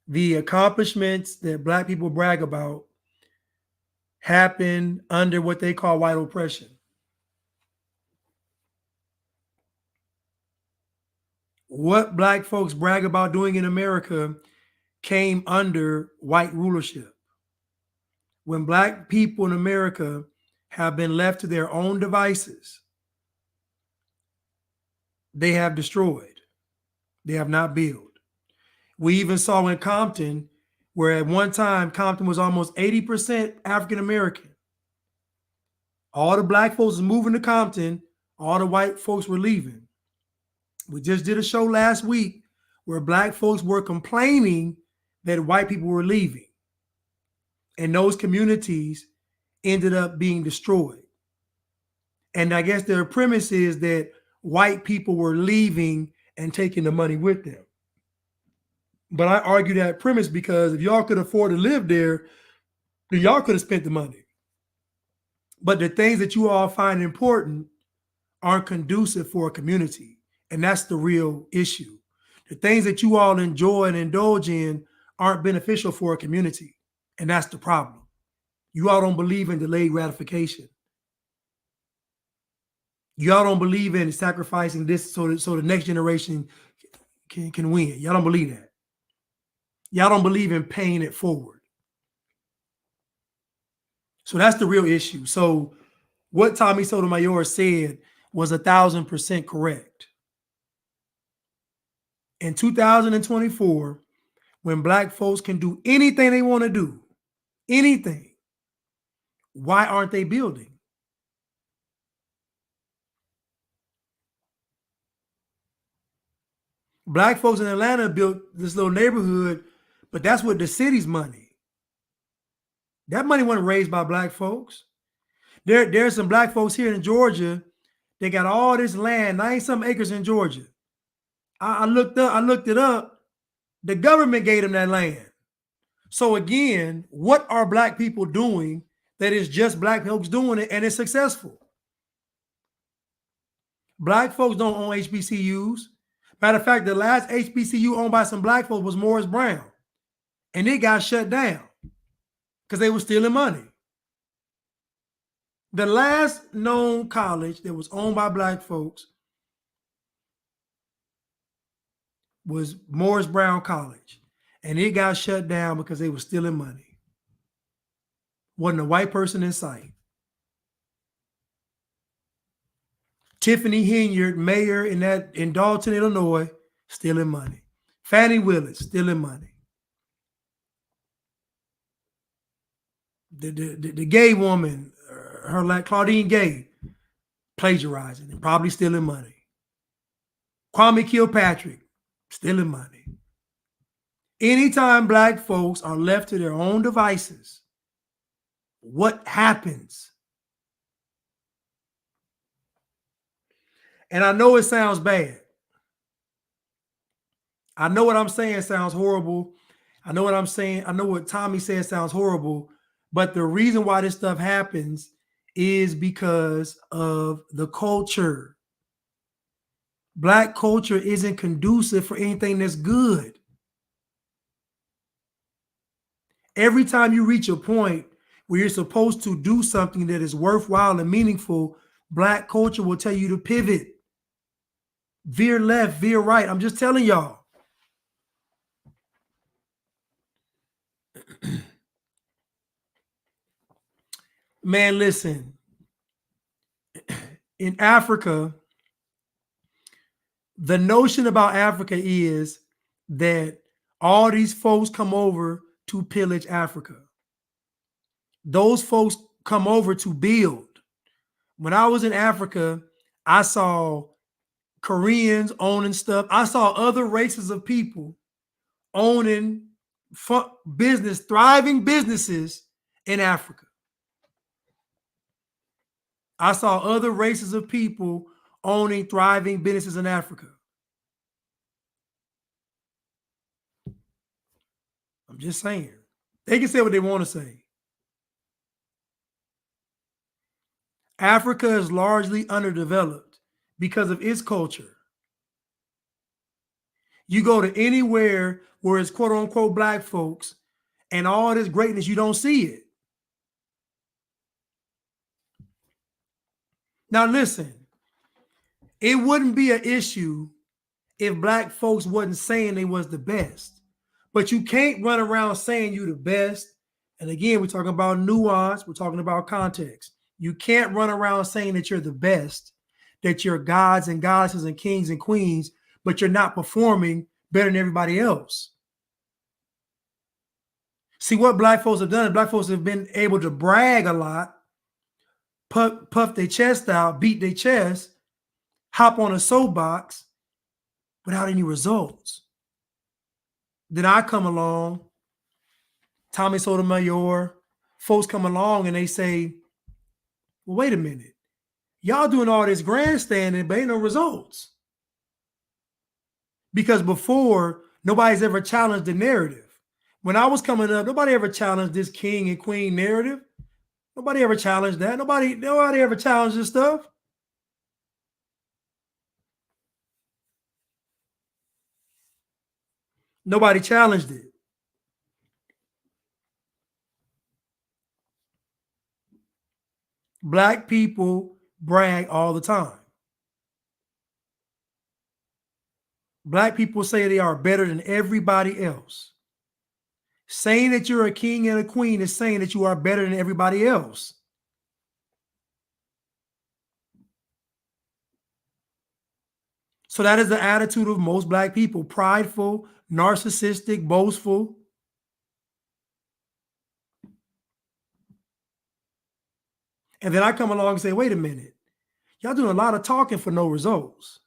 The accomplishments that black people brag about happen under what they call white oppression. What black folks brag about doing in America came under white rulership. When black people in America have been left to their own devices, they have destroyed. They have not built. We even saw in Compton, where at one time Compton was almost 80% African American. All the black folks was moving to Compton, all the white folks were leaving. We just did a show last week where black folks were complaining that white people were leaving. And those communities ended up being destroyed. And I guess their premise is that white people were leaving and taking the money with them. But I argue that premise because if y'all could afford to live there, then y'all could have spent the money. But the things that you all find important aren't conducive for a community. And that's the real issue. The things that you all enjoy and indulge in aren't beneficial for a community. And that's the problem. You all don't believe in delayed gratification. Y'all don't believe in sacrificing this so the next generation can win. Y'all don't believe that. Y'all don't believe in paying it forward. So that's the real issue. So what Tommy Sotomayor said was 1,000% correct. In 2024, when black folks can do anything they want to do, anything, why aren't they building? Black folks in Atlanta built this little neighborhood, but that's with the city's money. That money wasn't raised by black folks. There's some black folks here in Georgia. They got all this land, 90-some acres in Georgia. I looked it up. The government gave them that land. So again, what are black people doing that is just black folks doing it and it's successful? Black folks don't own HBCUs. Matter of fact, the last HBCU owned by some black folks was Morris Brown. And it got shut down because they were stealing money. The last known college that was owned by black folks was Morris Brown College. And it got shut down because they were stealing money. Wasn't a white person in sight. Tiffany Henyard, mayor in Dalton, Illinois, stealing money. Fannie Willis, stealing money. The gay woman, her like Claudine Gay, plagiarizing and probably stealing money. Kwame Kilpatrick, stealing money. Anytime black folks are left to their own devices, what happens. And I know it sounds bad. I know what I'm saying sounds horrible. I know what I'm saying. I know what Tommy said sounds horrible. But the reason why this stuff happens is because of the culture. Black culture isn't conducive for anything that's good. Every time you reach a point where you're supposed to do something that is worthwhile and meaningful, Black culture will tell you to pivot, veer left, veer right. I'm just telling y'all. Man, listen. In Africa, the notion about Africa is that all these folks come over to pillage Africa. Those folks come over to build. When I was in Africa, I saw Koreans owning stuff. I saw other races of people owning thriving businesses in Africa. I saw other races of people owning thriving businesses in Africa. I'm just saying. They can say what they want to say. Africa is largely underdeveloped because of its culture. You go to anywhere where it's quote unquote Black folks and all this greatness, you don't see it. Now listen, it wouldn't be an issue if Black folks wasn't saying they was the best. But you can't run around saying you the best. And again, we're talking about nuance. We're talking about context. You can't run around saying that you're the best, that you're gods and goddesses and kings and queens, but you're not performing better than everybody else. See, what Black folks have done is Black folks have been able to brag a lot, puff their chest out, beat their chest, hop on a soapbox without any results. Then I come along, Tommy Sotomayor, folks come along and they say, well, wait a minute. Y'all doing all this grandstanding, but ain't no results. Because before, nobody's ever challenged the narrative. When I was coming up, nobody ever challenged this king and queen narrative. Nobody ever challenged that. Nobody ever challenged this stuff. Nobody challenged it. Black people brag all the time. Black people say they are better than everybody else. Saying that you're a king and a queen is saying that you are better than everybody else. So that is the attitude of most Black people: prideful, narcissistic, boastful. And then I come along and say, wait a minute, y'all doing a lot of talking for no results.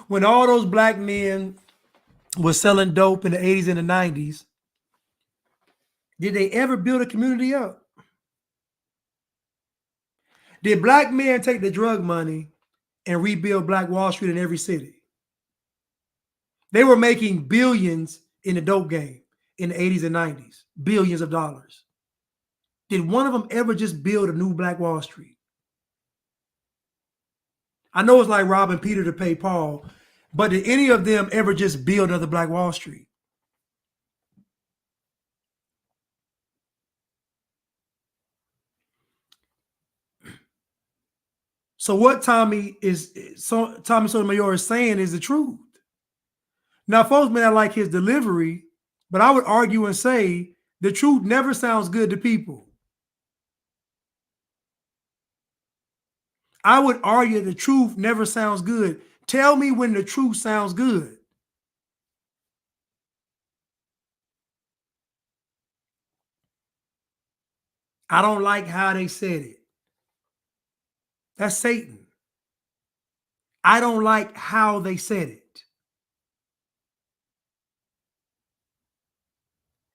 When all those Black men were selling dope in the 80s and the 90s, did they ever build a community up? Did Black men take the drug money and rebuild Black Wall Street in every city? They were making billions in the dope game in the 80s and 90s, billions of dollars. Did one of them ever just build a new Black Wall Street? I know it's like robbing Peter to pay Paul, but did any of them ever just build another Black Wall Street? So what Tommy Sotomayor is saying is the truth. Now, folks may not like his delivery, but I would argue and say the truth never sounds good to people. I would argue the truth never sounds good. Tell me when the truth sounds good. I don't like how they said it. That's Satan. I don't like how they said it.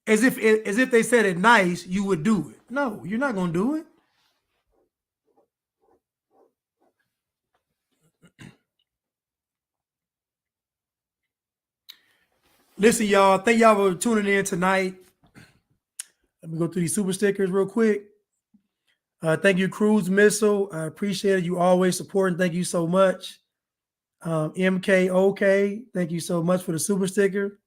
as if they said it nice, you would do it. No, you're not gonna do it. Listen, y'all. Thank y'all for tuning in tonight. Let me go through these super stickers real quick. Thank you, Cruise Missile. I appreciate it. You always supporting. Thank you so much. MKOK, thank you so much for the super sticker.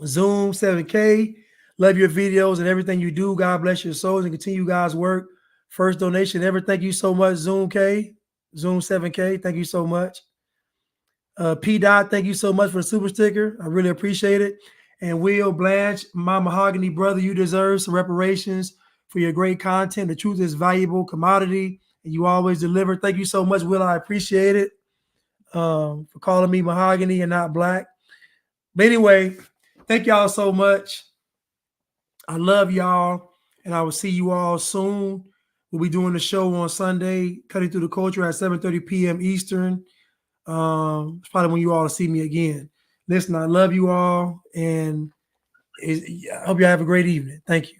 Zoom 7K, love your videos and everything you do. God bless your souls and continue God's work. First donation ever. Thank you so much, Zoom 7K. Thank you so much. P. Dot, thank you so much for the super sticker. I really appreciate it. And Will Blanche, my mahogany brother, you deserve some reparations for your great content. The truth is valuable commodity, and you always deliver. Thank you so much, Will. I appreciate it. For calling me mahogany and not black. But anyway, thank y'all so much. I love y'all, and I will see you all soon. We'll be doing the show on Sunday, Cutting Through the Culture at 7:30 p.m. Eastern. It's probably when you all see me again. Listen, I love you all, and I hope you have a great evening. Thank you.